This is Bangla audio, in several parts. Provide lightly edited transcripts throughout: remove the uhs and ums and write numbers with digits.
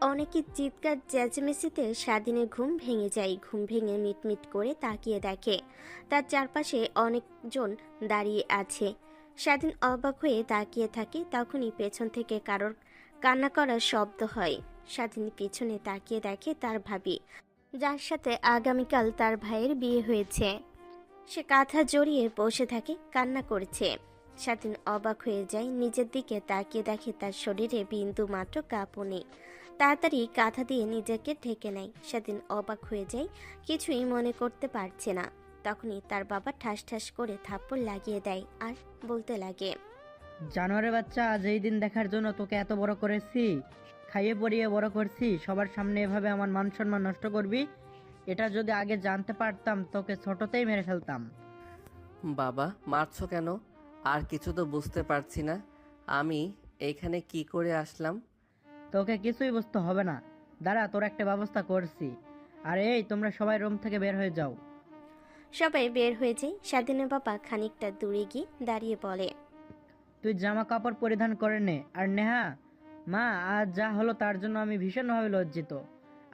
অনেকের চিৎকার চেঁচামেচিতে স্বাধীনের ঘুম ভেঙে যায়। ঘুম ভেঙে মিটমিট করে তাকিয়ে দেখে তার চারপাশে অনেকজন দাঁড়িয়ে আছে। স্বাধীন অবাক হয়ে তাকিয়ে থাকে। তখনই পেছন থেকে কারোর কান্না করার শব্দ হয়। স্বাধীন পিছনে তাকিয়ে দেখে তার ভাবি, যার সাথে আগামীকাল তার ভাইয়ের বিয়ে হয়েছে। সে কাঁথা জড়িয়ে বসে থাকে, কান্না করছে। স্বাধীন অবাক হয়ে যায়, নিজের দিকে তাকিয়ে দেখে তার শরীরে বিন্দু মাত্র কাঁপও নেই। তাড়াতাড়ি কাঁথা দিয়ে নিজেকে ঢেকে নেয়। স্বাধীন অবাক হয়ে যায়, কিছুই মনে করতে পারছে না। তখনই তার বাবা ঠাস ঠাস করে থাপ্পড় লাগিয়ে দেয় আর বলতে লাগে, জানোয়ারের বাচ্চা, আজ এই দিন দেখার জন্য তোকে এত বড় করেছি, খাইয়ে পরিয়ে বড় করছি, সবার সামনে এভাবে আমার মান সম্মান নষ্ট করবি? এটা যদি আগে জানতে পারতাম তোকে ছোটতেই মেরে ফেলতাম। বাবা, মারছো কেন? আর কিছু তো বুঝতে পারছি না। আমি এইখানে কি করে আসলাম? তোকে কিছুই বুঝতে হবে না, দাঁড়া তোর একটা ব্যবস্থা করছি। আর এই, তোমরা সবাই রুম থেকে বের হয়ে যাও। সবাই বের হয়ে যায়। স্বাধীনের বাবা খানিকটা দূরে গিয়ে দাঁড়িয়ে বলে, তুই জামা কাপড় পরিধান করে নে। আর নেহা, মা, আজ যা হলো তার জন্য আমি ভীষণভাবে লজ্জিত।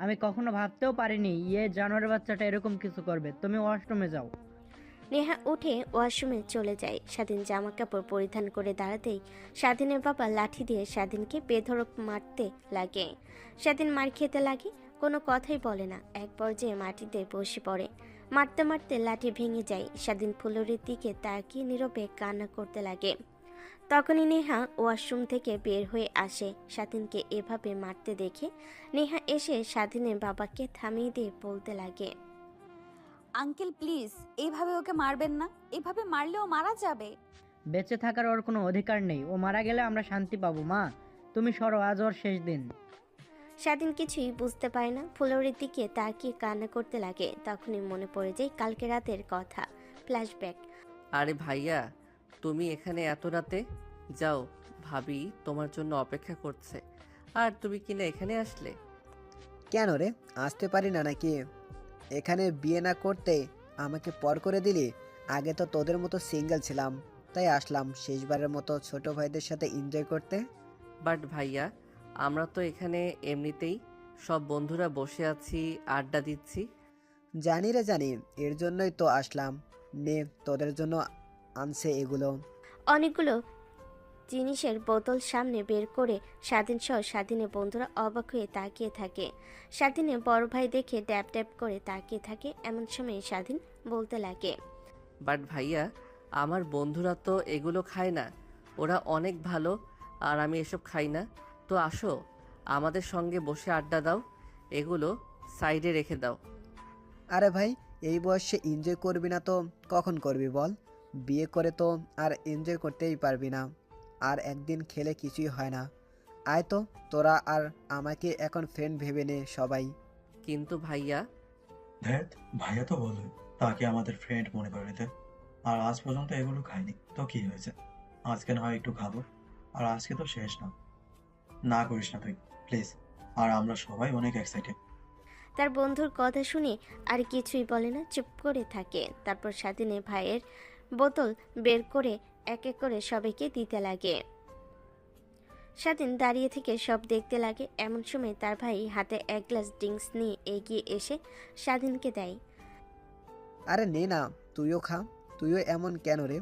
আমি কখনো ভাবতেও পারিনি জানোয়ারের বাচ্চাটা এরকম কিছু করবে। তুমি ওয়াশরুমে যাও। নেহা উঠে ওয়াশরুমে চলে যায়। স্বাধীন জামা কাপড় পরিধান করে দাঁড়াতেই স্বাধীনের বাবা লাঠি দিয়ে স্বাধীনকে বেধড়ক মারতে লাগে। স্বাধীন মার খেতে লাগে, কোনো কথাই বলে না। এক পর্যায়ে মাটিতে বসে পড়ে। মারতে মারতে লাঠি ভেঙে যায়। স্বাধীন ফুলুরির দিকে তাকিয়ে নীরবে কান্না করতে লাগে। তখনই নেহা ওয়াশরুম থেকে বের হয়ে আসে। স্বাধীনকে এভাবে মারতে দেখে নেহা এসে স্বাধীনের বাবাকে থামিয়ে দিয়ে বলতে লাগে, আঙ্কেল প্লিজ, এইভাবে ওকে মারবেন না। এভাবে মারলেও মারা যাবে। বেঁচে থাকার ওর কোনো অধিকার নেই। ও মারা গেলে আমরা শান্তি পাবো। মা, তুমি সরো, আজ ওর শেষ দিন। স্বাধীন কিছুই বুঝতে পারে না, ফুলরির দিকে তাকিয়ে কান্না করতে লাগে। তখনই মনে পড়ে যায় কালকে রাতের কথা। ফ্ল্যাশব্যাক। আরে ভাইয়া, তুমি এখানে এত রাতে? যাও, ভাবি তোমার জন্য অপেক্ষা করছে। আর তুমি কিনা এখানে আসলে? কেন রে, আসতে পারি না নাকি? এখানে বিয়ে না করতে আমাকে পর করে দিলি। আগে তো তোদের মতো সিঙ্গেল ছিলাম, তাই আসলাম শেষবারের মতো ছোট ভাইদের সাথে এনজয় করতে। বাট ভাইয়া, আমরা তো এখানে এমনিতেই সব বন্ধুরা বসে আছি, আড্ডা দিচ্ছি। জানি রে জানি, এর জন্যই তো আসলাম। নে, তোদের জন্য আনছে এগুলো। অনেকগুলো জিনিসের বোতল সামনে বের করে স্বাধীন সহ স্বাধীনের বন্ধুরা অবাক হয়ে তাকিয়ে থাকে। স্বাধীনের বড় ভাই দেখে ড্যাব ড্যাব করে তাকিয়ে থাকে। এমন সময় স্বাধীন বলতে লাগে, বাট ভাইয়া, আমার বন্ধুরা তো এগুলো খায় না। ওরা অনেক ভালো, আর আমি এসব খাই না। তো আসো, আমাদের সঙ্গে বসে আড্ডা দাও। এগুলো সাইডে রেখে দাও। আরে ভাই, এই বয়সে এনজয় করবি না তো কখন করবি বল? বিয়ে করে তো আর এনজয় করতেই পারবি না। আর একদিন খেলে কিছুই হয় না। আয় তো, তোরা আর আমাকে এখন ফ্রেন্ড ভেবে নে সবাই। কিন্তু ভাইয়া। ধ্যাত, ভাইয়া তো বলবে তাকে আমাদের ফ্রেন্ড মনে করে নিতে। আর আজ পর্যন্ত এগুলো খাইনি তো কি হয়েছে? আজকে না হয় একটু খাবো। আর আজকে তো শেষ না। না করিস না তুই, প্লিজ। আর আমরা সবাই অনেক এক্সাইটেড। তার বন্ধুর কথা শুনে আর কিছুই বলে না, চুপ করে থাকে। তারপর স্বাধীনের ভাইয়ের বোতল বের করে এক এক করে সবাইকে দিতে লাগে। স্বাধীন দাঁড়িয়ে থেকে সব দেখতে লাগে। এমন সময় তার ভাই হাতে এক গ্লাস ড্রিঙ্কস নিয়ে এগিয়ে এসে স্বাধীনকে দেয়। আরে নে না, তুইও খা। তুইও এমন কেন রে,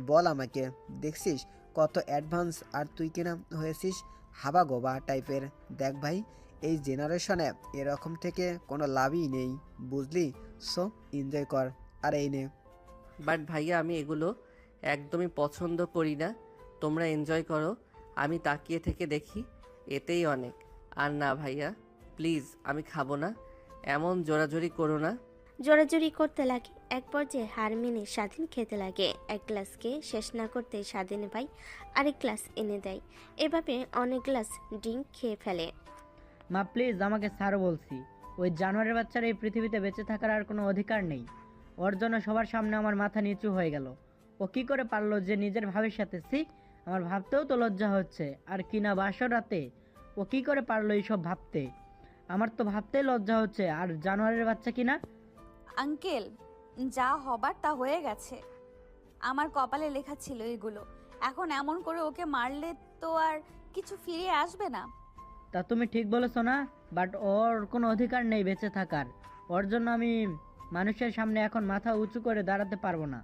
বল আমাকে। দেখছিস কত অ্যাডভান্স, আর তুই কিনা হয়েছিস হাবা গোবা টাইপের। দেখ ভাই, এই জেনারেশনে এরকম থেকে কোনো লাভই নেই, বুঝলি? সো এনজয় কর। আর এই নে। বাট ভাইয়া, আমি এগুলো একদমই পছন্দ করি না। তোমরা এনজয় করো, আমি তাকিয়ে থেকে দেখি, এতেই অনেক। আর না ভাইয়া, প্লিজ, আমি খাবো না। এমন জোরাজোরি করো না। জোরাজুরি করতে লাগে। এক পর্যায়ে হার মেনে স্বাধীন খেতে লাগে। এক গ্লাস খেয়ে শেষ না করতে স্বাধীন ভাই আরেক গ্লাস এনে দেয়। এভাবে অনেক গ্লাস ড্রিঙ্ক খেয়ে ফেলে। মা প্লিজ, আমাকে ছাড়ো বলছি। ওই জানোয়ারের বাচ্চার এই পৃথিবীতে বেঁচে থাকার আর কোনো অধিকার নেই। ওর জন্য সবার সামনে আমার মাথা নিচু হয়ে গেল। ও কি করে পারলো যে নিজের ভাবির সাথে? আমার ভাবতেও তো লজ্জা হচ্ছে। আর কিনা বাসর রাতে ও কি করে পারলো এইসব ভাবতে? আমার তো ভাবতেই লজ্জা হচ্ছে। আর জানোয়ারের বাচ্চা কিনা। আঙ্কেল, যা হবার তা হয়ে গেছে। আমার কপালে লেখা ছিল এগুলো। এখন এমন করে ওকে মারলে তো আর কিছু ফিরে আসবে না। তা তুমি ঠিক বলেছো না, বাট ওর কোনো অধিকার নেই বেঁচে থাকার। ওর জন্য আমি মানুষের সামনে এখন মাথা উঁচু করে দাঁড়াতে পারবো না।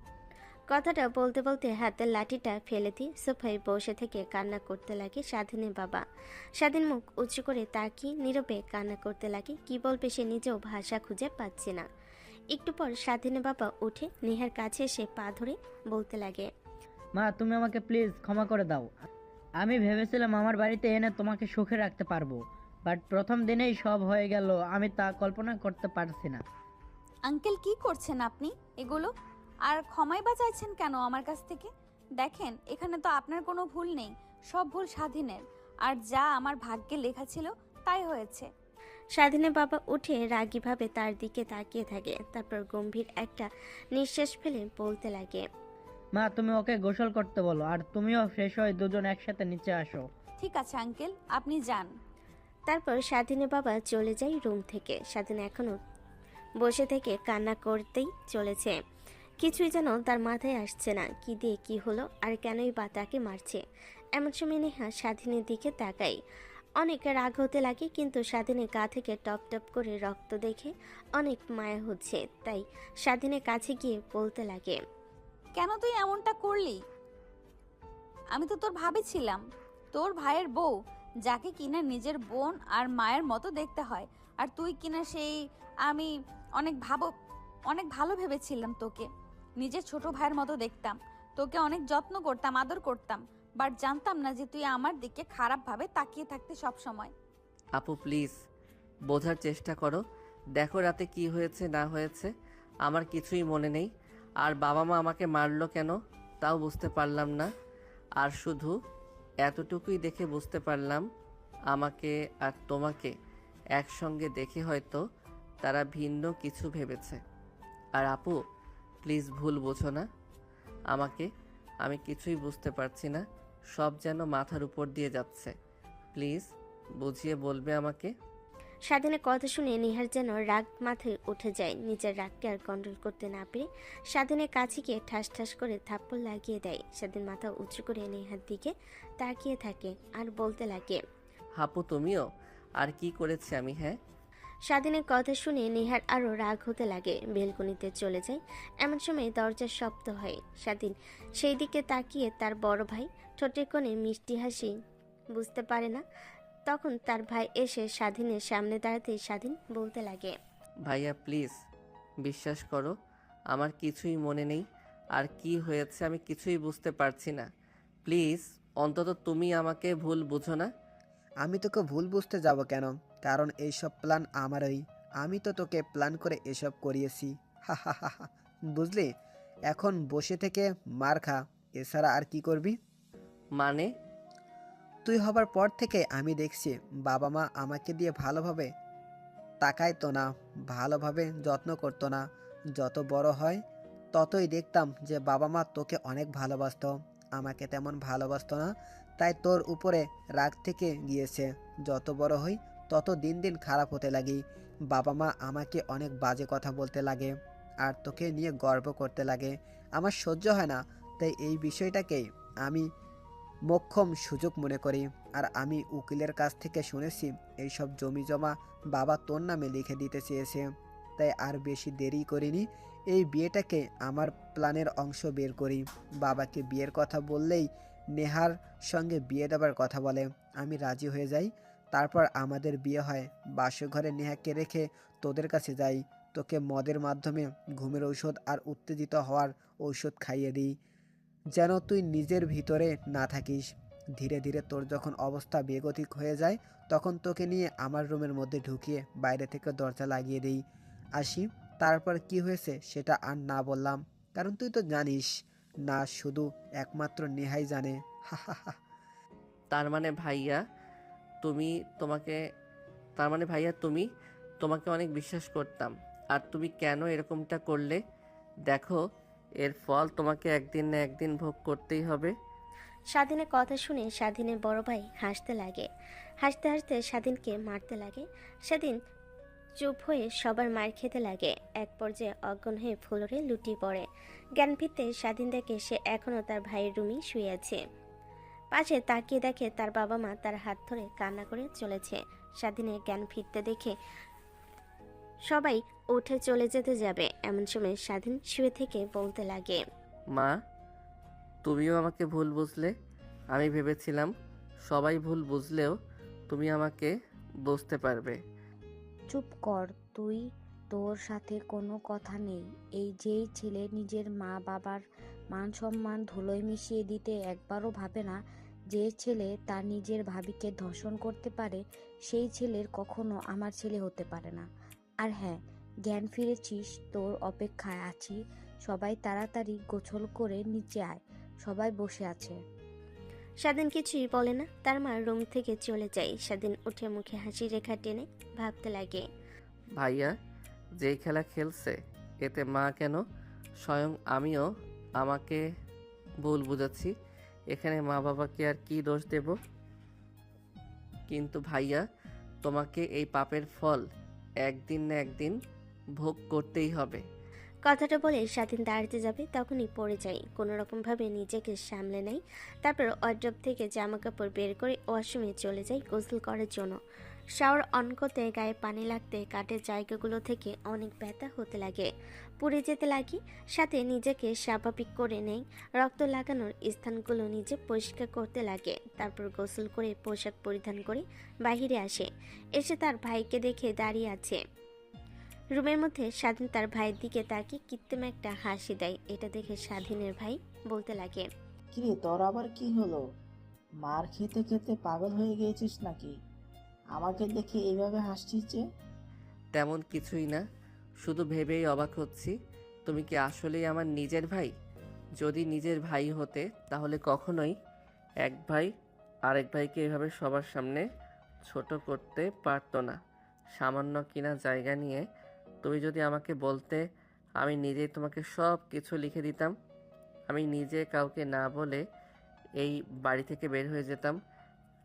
কথাটা বলতে বলতে হাতের লাঠিটা ফেলে দিয়ে সোফায় বসে থেকে কান্না করতে লাগে স্বাধীনের বাবা। স্বাধীন মুখ উঁচু করে তাকিয়ে নীরবে কান্না করতে লাগে। কি বলবে সে নিজেও ভাষা খুঁজে পাচ্ছে না। একটু পর স্বাধীনের বাবা উঠে নেহার কাছে এসে পা ধরে বলতে লাগে, মা, তুমি আমাকে প্লিজ ক্ষমা করে দাও। আমি ভেবেছিলাম আমার বাড়িতে এনে তোমাকে সুখে রাখতে পারবো, বাট প্রথম দিনেই সব হয়ে গেল। আমি তা কল্পনা করতে পারছি না। আঙ্কেল কি করছেন আপনি এগুলো? আর ক্ষমাই বা চাইছেন কেন আমার কাছ থেকে? দেখেন, এখানে তো আপনার কোনো ভুল নেই, সব ভুল স্বাধীনের। আর যা আমার ভাগ্যে লেখা ছিল তাই হয়েছে। স্বাধীনের বাবা উঠে রাগীভাবে তার দিকে তাকিয়ে থাকে। তারপর গম্ভীর একটা নিঃশ্বাস ফেলে বলতে লাগে, মা, তুমি ওকে গোসল করতে বলো, আর তুমিও ফ্রেশ হয়ে দুজন একসাথে নিচে আসো। ঠিক আছে আঙ্কেল, আপনি যান। তারপর স্বাধীনের বাবা চলে যায় রুম থেকে। স্বাধীন এখনো বসে থেকে কান্না করতেই চলেছে। কিছুই যেন তার মাথায় আসছে না। কি দিয়ে কি হলো, আর কেনই বা তাকে মারছে। এমন সময় নেহা স্বাধীনের দিকে তাকায়। অনেক রাগ হতে লাগে, কিন্তু স্বাধীনের গা থেকে টপ টপ করে রক্ত দেখে অনেক মায়া হচ্ছে। তাই স্বাধীনের কাছে গিয়ে বলতে লাগে, কেন তুই এমনটা করলি? আমি তো তোর ভাবি ছিলাম, তোর ভাইয়ের বউ, যাকে কিনা নিজের বোন আর মায়ের মতো দেখতে হয়। আর তুই কিনা সেই, আমি অনেক ভালো ভেবেছিলাম তোকে। নিজের ছোট ভাইয়ের মতো দেখতাম তোকে, অনেক যত্ন করতাম, আদর করতাম। বাট জানতাম না যে তুই আমার দিকে খারাপভাবে তাকিয়ে থাকতে সব সময়। আপু প্লিজ বোঝার চেষ্টা করো। দেখো রাতে কি হয়েছে না হয়েছে, আমার কিছুই মনে নেই। আর বাবা মা আমাকে মারলো কেন তাও বুঝতে পারলাম না। আর শুধু এতটুকুই দেখে বুঝতে পারলাম, আমাকে আর তোমাকে একসঙ্গে দেখে হয়তো তারা ভিন্ন কিছু ভেবেছে। আর আপু প্লিজ ভুল বোঝো না আমাকে, আমি কিছুই বুঝতে পারছি না। সব যেন মাথার উপর দিয়ে যাচ্ছে। প্লিজ বুঝিয়ে বলবে আমাকে। স্বাধীনের কথা শুনে নিহার যেন রাগ মাথায় উঠে যায়। নিজের রাগকে আর কন্ট্রোল করতে না পেরে স্বাধীনের কাছে গিয়ে ঠাস ঠাস করে থাপ্পড় লাগিয়ে দেয়। স্বাধীন মাথা উঁচু করে নেহার দিকে তাকিয়ে থাকে আর বলতে লাগে, হাপু তুমিও? আর কি করেছি আমি? হ্যাঁ, স্বাধীনের কথা শুনে নেহার আরও রাগ হতে লাগে। বেলকনিতে চলে যায়। এমন সময় দরজার শব্দ হয়। স্বাধীন সেই দিকে তাকিয়ে তার বড় ভাই ঠোঁটের কোণে মিষ্টি হাসি বুঝতে পারে না। তখন তার ভাই এসে স্বাধীনের সামনে দাঁড়াতেই স্বাধীন বলতে লাগে, ভাইয়া প্লিজ বিশ্বাস করো, আমার কিছুই মনে নেই। আর কি হয়েছে আমি কিছুই বুঝতে পারছি না। প্লিজ অন্তত তুমি আমাকে ভুল বুঝো না। আমি তোকে ভুল বুঝতে যাব কেন? কারণ এইসব প্ল্যান আমারই। আমি তো তোকে প্ল্যান করে এসব করিয়েছি। হা হা হা হা। বুঝলি? এখন বসে থেকে মার খা, এছাড়া আর কি করবি? মানে? তুই হবার পর থেকে আমি দেখছি বাবা মা আমাকে দিয়ে ভালোভাবে তাকাইতো না, ভালোভাবে যত্ন করতো না। যত বড় হয় ততই দেখতাম যে বাবা মা তোকে অনেক ভালোবাসতো, আমাকে তেমন ভালোবাসতো না। তাই তোর উপরে রাগ থেকে গিয়েছে। যত বড় হই তত দিন দিন খারাপ হতে লাগি। বাবা মা আমাকে অনেক বাজে কথা বলতে লাগে, আর তোকে নিয়ে গর্ব করতে লাগে। আমার সহ্য হয় না। তাই এই বিষয়টাকেই আমি মোক্ষম সুযোগ মনে করি। আর আমি উকিলের কাছ থেকে শুনেছি এইসব জমি জমা বাবা তোর নামে লিখে দিতে চেয়েছে। তাই আর বেশি দেরি করিনি, এই বিয়েটাকে আমার প্ল্যানের অংশ বের করি। বাবাকে বিয়ের কথা বললেই নেহার সঙ্গে বিয়ে দেবার কথা বলে। আমি রাজি হয়ে যাই। তারপর আমাদের বিয়ে হয়। বাসঘরে নেহাকে রেখে তোদের কাছে যাই। তোকে মদের মাধ্যমে ঘুমের ঔষধ আর উত্তেজিত হওয়ার ঔষধ খাইয়ে দিই, যেন তুই নিজের ভিতরে না থাকিস। ধীরে ধীরে তোর যখন অবস্থা বেগতিক হয়ে যায়, তখন তোকে নিয়ে আমার রুমের মধ্যে ঢুকিয়ে বাইরে থেকে দরজা লাগিয়ে দিই। আসি। তারপর কি হয়েছে সেটা আর না বললাম, কারণ তুই তো জানিস না, শুধু একমাত্র নেহাই জানে। হা হা হা। তার মানে ভাইয়া তুমি তোমাকে তার মানে ভাইয়া তুমি তোমাকে অনেক বিশ্বাস করতাম। আর তুমি কেন এরকমটা করলে? দেখো, এর ফল তোমাকে একদিন না একদিন ভোগ করতেই হবে। স্বাধীনের কথা শুনে স্বাধীনের বড় ভাই হাসতে লাগে। হাসতে হাসতে স্বাধীনকে মারতে লাগে। স্বাধীন চুপ হয়ে সবার মার খেতে লাগে। এক পর্যায়ে অজ্ঞান হয়ে ফ্লোরে লুটিয়ে পড়ে। জ্ঞান ফিরতে স্বাধীন দেখে সে এখনও তার ভাইয়ের রুমেই শুয়ে আছে। পাশে তাকিয়ে দেখে তার বাবা মা তার হাত ধরে কান্না করে চলেছে। স্বাধীনের জ্ঞান ফিরতে দেখে সবাই উঠে চলে যেতে যাবে, এমন সময় স্বাধীন শুয়ে থেকে বলতে লাগে, মা, তুমিও আমাকে ভুল বুঝলে। আমি ভেবেছিলাম সবাই ভুল বুঝলেও তুমি আমাকে বুঝতে পারবে। চুপ কর তুই, তোর সাথে কোনো কথা নেই। এই যেই ছেলে নিজের মা বাবার মান সম্মান ধুলোয় মিশিয়ে দিতে একবারও ভাবে না, যে ছেলে তার নিজের ভাবিকে ধর্ষণ করতে পারে, সেই ছেলের কখনো আমার ছেলে হতে পারে না। আর হ্যাঁ, জ্ঞান ফিরেছিস, তোর অপেক্ষায় আছি। সবাই তাড়াতাড়ি গোছল করে নিচে আয়, সবাই বসে আছে। স্বাধীন কিছুই বলে না। তার মা রুম থেকে চলে যায়। স্বাধীন উঠে মুখে হাসি রেখা টেনে ভাবতে লাগে, ভাইয়া যেই খেলা খেলছে এতে মা কেন, স্বয়ং আমিও আমাকে ভুল বুঝাচ্ছি। এখানে মা বাবাকে আর কি দোষ দেব? কিন্তু ভাইয়া, তোমাকে এই পাপের ফল একদিন না একদিন ভোগ করতেই হবে। কথাটা বলে স্বাধীন দাঁড়াতে যাবে, তখনই পড়ে যায়। কোনো রকমভাবে নিজেকে সামলে নেয়। তারপর ওয়ার্ড্রপ থেকে জামা কাপড় বের করে ওয়াশরুমে চলে যায় গোসল করার জন্য। শাওয়ার অন করতে গায়ে পানি লাগতে কাটের জায়গাগুলো থেকে অনেক ব্যথা হতে লাগে, পুড়ে যেতে লাগে। সাথে নিজেকে স্বাভাবিক করে নেয়। রক্ত লাগানোর স্থানগুলো নিজে পরিষ্কার করতে লাগে। তারপর গোসল করে পোশাক পরিধান করে বাইরে আসে। এসে তার ভাইকে দেখে দাঁড়িয়ে আছে রুমের মধ্যে। স্বাধীন তার ভাইয়ের দিকে তাকিয়ে কৃত্রিম একটা হাসি দেয়। এটা দেখে স্বাধীনের ভাই বলতে লাগে, কিরে তোর আবার কি হলো? মার খেতে খেতে পাগল হয়ে গিয়েছিস নাকি? আমাকে দেখে এইভাবে হাসছিস যে? তেমন কিছুই না, শুধু ভেবেই অবাক হচ্ছি, তুমি কি আসলেই আমার নিজের ভাই? যদি নিজের ভাই হতে তাহলে কখনোই এক ভাই আরেক ভাইকে এভাবে সবার সামনে ছোট করতে পারতো না। সামান্য কিনা জায়গা নিয়ে তুমি যদি আমাকে বলতে, আমি নিজেই তোমাকে সব কিছু লিখে দিতাম। আমি নিজে কাউকে না বলে এই বাড়ি থেকে বের হয়ে যেতাম।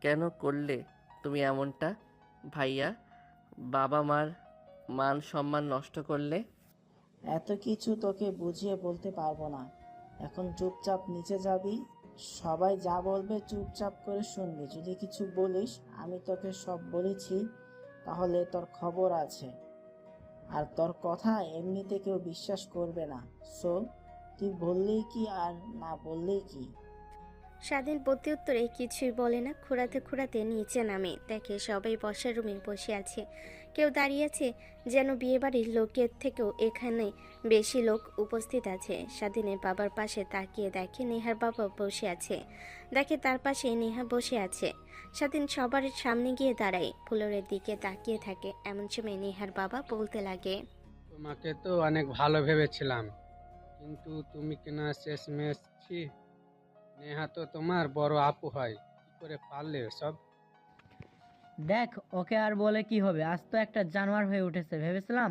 কেন করলে তুমি এমনটা ভাইয়া? বাবা মার মান সম্মান নষ্ট করলে। এত কিছু তোকে বুঝিয়ে বলতে পারবো না। এখন চুপচাপ নিচে যাবি। সবাই যা বলবে চুপচাপ করে শুনবি। যদি কিছু বলিস, আমি তোকে সব বলেছি, তাহলে তোর খবর আছে। আর তোর কথা এমনিতে কেউ বিশ্বাস করবে না। সো তুই বললেই কি আর না বললেই কি। স্বাধীন প্রত্যুত্তরে কিছুই বলে না। খুঁড়াতে খুঁড়াতে নিচে নামে, দেখে সবাই বসার রুমে বসে আছে। কেউ দাঁড়িয়ে আছে, যেন বিয়েবাড়ির লোকের থেকেও এখানে বেশি লোক উপস্থিত আছে। স্বাধীনের বাবার পাশে তাকিয়ে দেখে নেহার বাবা বসে আছে। দেখে তার পাশে নেহা বসে আছে। স্বাধীন সবার সামনে গিয়ে দাঁড়ায়, ফ্লোরের দিকে তাকিয়ে থাকে। এমন সময় নেহার বাবা বলতে লাগে, তোমাকে তো অনেক ভালো ভেবেছিলাম, কিন্তু তুমি কিনা শেষমেশ ছি। নেহা তো তোমার বড় আপু হয়, কি করে পারলে সব? দেখ, ওকে আর বলে কি হবে, আজ তো একটা জানোয়ার হয়ে উঠেছে। ভেবেছিলাম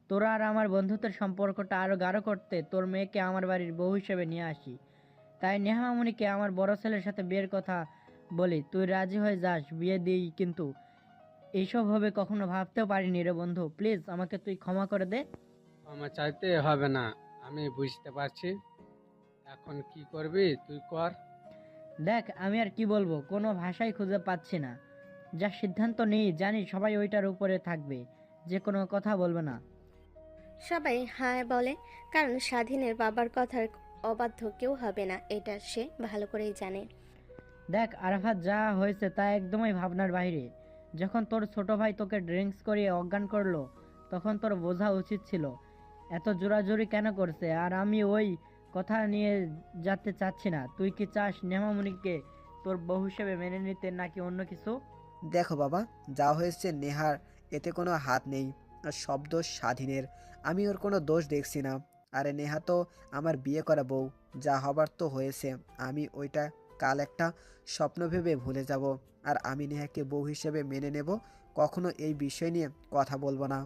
তোরা আর আমার বন্ধুত্বের সম্পর্কটা আরো গাঢ় করতে তোর মেয়েকে আমার বাড়ির বউ হিসেবে নিয়ে আসি। তাই নেহা মামুনিকে আমার বড় ছেলের সাথে বিয়ের কথা বলি, তুই রাজি হয়ে যাস, বিয়ে দিই। কিন্তু এইসব হবে কখনো ভাবতেও পারিনি রে বন্ধু। প্লিজ আমাকে তুই ক্ষমা করে দে। ক্ষমা চাইতে হবে না, আমি বুঝতে পারছি। এখন কি করবি তুই কর। দেখ, আমি আর কি বলবো, কোনো ভাষাই খুঁজে পাচ্ছি না। যা সিদ্ধান্ত নেই জানি সবাই ওইটার উপরে থাকবে, যে কোনো কথা বলবে না। সবাই হ্যাঁ বলে, কারণ স্বাধীনের বাবার কথার অবাধ্য কেউ হবে না, এটা সে ভালো করেই জানে। দেখ আরাফাত, যা হয়েছে তা একদমই ভাবনার বাইরে। যখন তোর ছোট ভাই তোকে ড্রিঙ্কস করিয়ে অজ্ঞান করলো, তখন তোর বোঝা উচিত ছিল এত জোরাজুরি কেন করছে। আর আমি ওই কথা নিয়ে যেতে চাচ্ছি না। তুই কি চাস নেহামণিকে তোর বউ হিসেবে মেনে নিতে, নাকি অন্য কিছু? দেখো বাবা, যা হয়েছে নেহার এতে কোনো হাত নেই, আর সব দোষ স্বাধীনের। আমি ওর কোনো দোষ দেখছি না। আরে নেহা তো আমার বিয়ে করা বউ, যা হবার তো হয়েছে। আমি ওইটা কাল একটা স্বপ্ন ভেবে ভুলে যাব। আর আমি নেহাকে বউ হিসেবে মেনে নেব, কখনো এই বিষয় নিয়ে কথা বলবো না।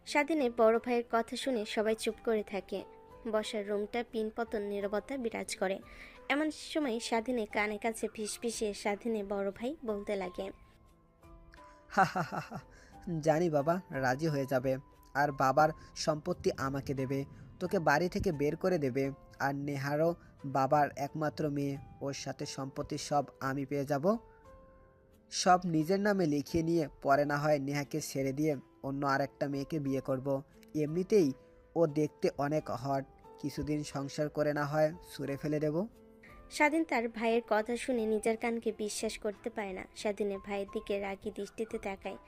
স্বাধীনের বড় ভাইয়ের কথা শুনে সবাই চুপ করে থাকে। বসার রুমটা পিনপতন নীরবতা বিরাজ করে। এমন সময় স্বাধীনের কানে কাছে ফিসফিসিয়ে স্বাধীনের বড় ভাই বলতে লাগে, হা হা হা হা, জানি বাবা রাজি হয়ে যাবে, আর বাবার সম্পত্তি আমাকে দেবে, তোকে বাড়ি থেকে বের করে দেবে। আর নেহারও বাবার একমাত্র মেয়ে, ওর সাথে সম্পত্তি সব আমি পেয়ে যাব। সব নিজের নামে লিখিয়ে নিয়ে পরে না হয় নেহাকে ছেড়ে দিয়ে অন্য আরেকটা মেয়েকে বিয়ে করব। এমনিতেই ও দেখতে অনেক হট, কিছুদিন সংসার করে না হয় ছুঁড়ে ফেলে দেব। স্বাধীন তার ভাইয়ের কথা শুনে নিজের কানকে বিশ্বাস করতে পারে না। স্বাধীনের ভাইয়ের দিকে রাগী দৃষ্টিতে তাকায়।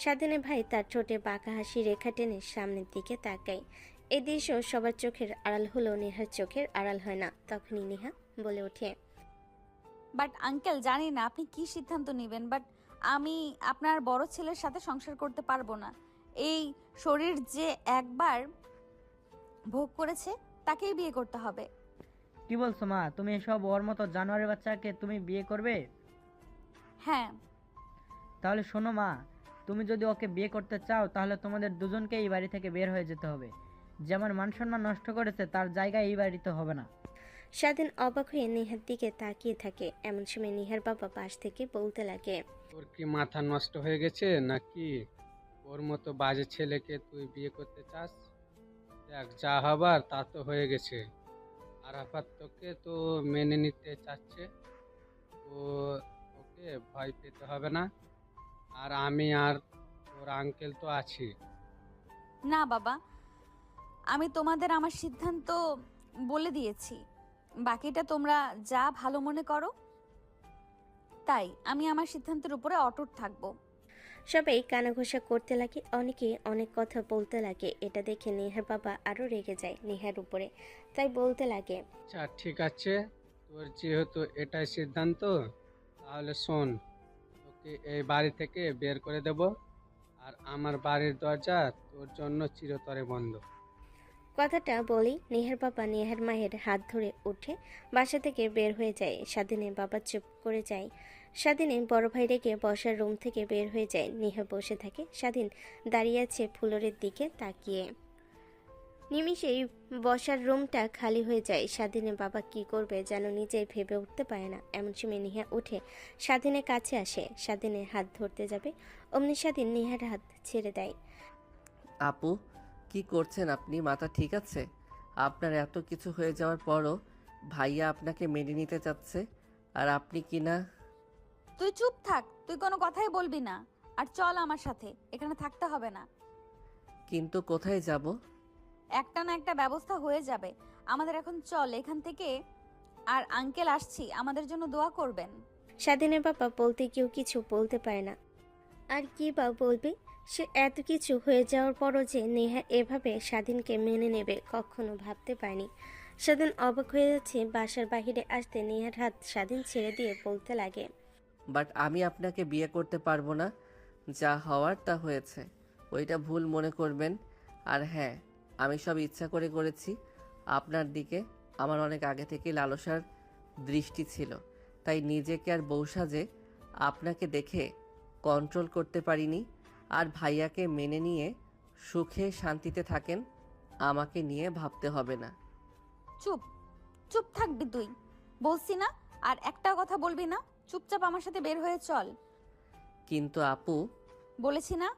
স্বাধীনের ভাই তার ঠোঁটে বাঁকা হাসি রেখা টেনে সামনের দিকে তাকায়। এই দৃশ্য সবার চোখের আড়াল হলেও নেহার চোখের আড়াল হয় না। তখনই নেহা বলে ওঠে, বাট আঙ্কেল, জানি না আপনি কি সিদ্ধান্ত নেবেন, বাট আমি আপনার বড় ছেলের সাথে সংসার করতে পারবো না। এই শরীর যে একবার ভোগ করেছে তাকেই বিয়ে করতে হবে। কি বলছো মা? তুমি এসব ওর মতো জানোয়ারের বাচ্চাকে তুমি বিয়ে করবে? হ্যাঁ। তাহলে শোনো মা, তুমি যদি ওকে বিয়ে করতে চাও তাহলে তোমাদের দুজনকে এই বাড়ি থেকে বের হয়ে যেতে হবে। যেমন মান সম্মান নষ্ট করেছে তার জায়গায় এই বাড়িতে হবে না। স্বাধীন অবাক হয়ে নেহার দিকে তাকিয়ে থাকে। এমন সময় নেহার বাবা পাশ থেকে বলতে লাগে, তোর কি মাথা নষ্ট হয়ে গেছে নাকি? ওর মতো বাজে ছেলেকে তুই বিয়ে করতে চাস? দেখ, যা হবার তা তো হয়ে গেছে। আরাফাত তোকে তো মেনে নিতে চাচ্ছে, তো ওকে ভয় পেতে হবে না। আর আমি আর ওর আঙ্কেল তো আছি। না বাবা, আমি তোমাদের আমার সিদ্ধান্ত বলে দিয়েছি, বাকিটা তোমরা যা ভালো মনে করো। তাই আমি আমার সিদ্ধান্তের উপরে অটুট থাকবো। সবাই কানাঘোষা করতে লাগে, অনেকে অনেক কথা বলতে লাগে। এটা দেখে নেহার বাবা আরও রেগে যায় নেহার উপরে, তাই বলতে লাগে, আচ্ছা ঠিক আছে, তোর যেহেতু এটাই সিদ্ধান্ত, তাহলে শোন, তোকে এই বাড়ি থেকে বের করে দেব, আর আমার বাড়ির দরজা তোর জন্য চিরতরে বন্ধ। কথাটা বলেই নেহার বাবা নেহার মায়ের হাত ধরে উঠে বাসা থেকে বের হয়ে যায়। স্বাধীনের বাবা চুপ করে যায়। স্বাধীনের বড় ভাই রেগে বসার রুম থেকে বের হয়ে যায়। নেহা বসে থাকে। স্বাধীন দাঁড়িয়ে আছে ফ্লোরের দিকে তাকিয়ে। নিমিষেই বসার রুমটা খালি হয়ে যায়। স্বাধীনের বাবা কি করবে যেন নিজেই ভেবে উঠতে পারে না। এমন সময় নেহা উঠে স্বাধীনের কাছে আসে। স্বাধীনের হাত ধরতে যাবে, অমনি স্বাধীন নেহার হাত ছেড়ে দেয়। আপু, কি করছেন আপনি? মাথা ঠিক আছে? আপনার এত কিছু হয়ে যাওয়ার পরও ভাইয়া আপনাকে মেনে নিতে চাচ্ছে, আর আপনি কি না? তুই চুপ থাক, তুই কোনো কথাই বলবি না। আর চল আমার সাথে, এখানে থাকতে হবে না। কিন্তু কোথায় যাব? একটা না একটা ব্যবস্থা হয়ে যাবে আমাদের। এখন চল এখান থেকে। আর আঙ্কেল আসছি, আমাদের জন্য দোয়া করবেন। স্বাধীনের বাবা বলতে কেউ কিছু বলতে পারে না। আর কি বা বলবে? সে এত কিছু হয়ে যাওয়ার পরও যে নেহা এভাবে স্বাধীনকে মেনে নেবে কখনো ভাবতে পারেনি। স্বাধীন অবাক হয়ে যাচ্ছে। বাসার বাহিরে আসতে নেহার হাত স্বাধীন ছেড়ে দিয়ে বলতে লাগে, বাট আমি আপনাকে বিয়ে করতে পারবো না। যা হওয়ার তা হয়েছে, ওইটা ভুল মনে করবেন। আর হ্যাঁ, আমি সব ইচ্ছা করে করেছি। আপনার দিকে আমার অনেক আগে থেকে লালসার দৃষ্টি ছিল, তাই নিজেকে আর বউ সাজে আপনাকে দেখে কন্ট্রোল করতে পারিনি। আর ভাইয়াকে মেনে নিয়ে সুখে শান্তিতে থাকেন, আমাকে নিয়ে ভাবতে হবে না। চুপ চুপ থাকবি তুই, বলছি না? আর একটা কথা বলবি না। চুপচাপ আমার সাথে বের হয়ে চল। কিন্তু আপু, বলেছি না,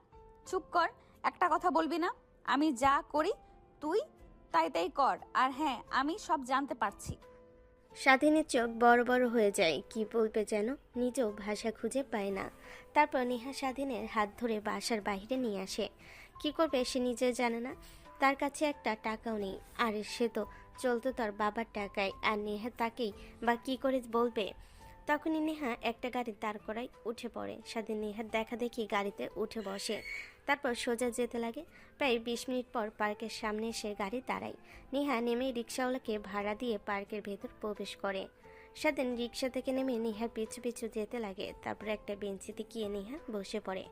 চুপ কর। একটা কথা বলবি না। আমি যা করি তুই তাই তাই কর। আর হ্যাঁ, আমি সব জানতে পারছি। স্বাধীনের চোখ বড় বড় হয়ে যায়। কি বলবে যেন নিজেও ভাষা খুঁজে পায় না। তারপর নেহা স্বাধীনের হাত ধরে বাসার বাইরে নিয়ে আসে। কি করবে সে নিজে জানে না। তার কাছে একটা টাকাও নেই। আর সে তো চলতো তার বাবার টাকায়। আর নেহা তাকেই বা কি করে বলবে। তখনই নেহা একটা গাড়ি দাঁড় করায় উঠে পড়ে। স্বাধীন নেহার দেখা দেখি গাড়িতে উঠে বসে। তারপর সোজা যেতে লাগে। প্রায় 20 মিনিট পর পার্কের সামনে এসে গাড়ি দাঁড়ায়। নেহা নেমে রিক্সাওয়ালাকে ভাড়া দিয়ে পার্কের ভেতর প্রবেশ করে। স্বাধীন রিক্সা থেকে নেমে নেহার পিছু পিছু যেতে লাগে। তারপর একটা বেঞ্চিতে গিয়ে নেহা বসে পড়ে।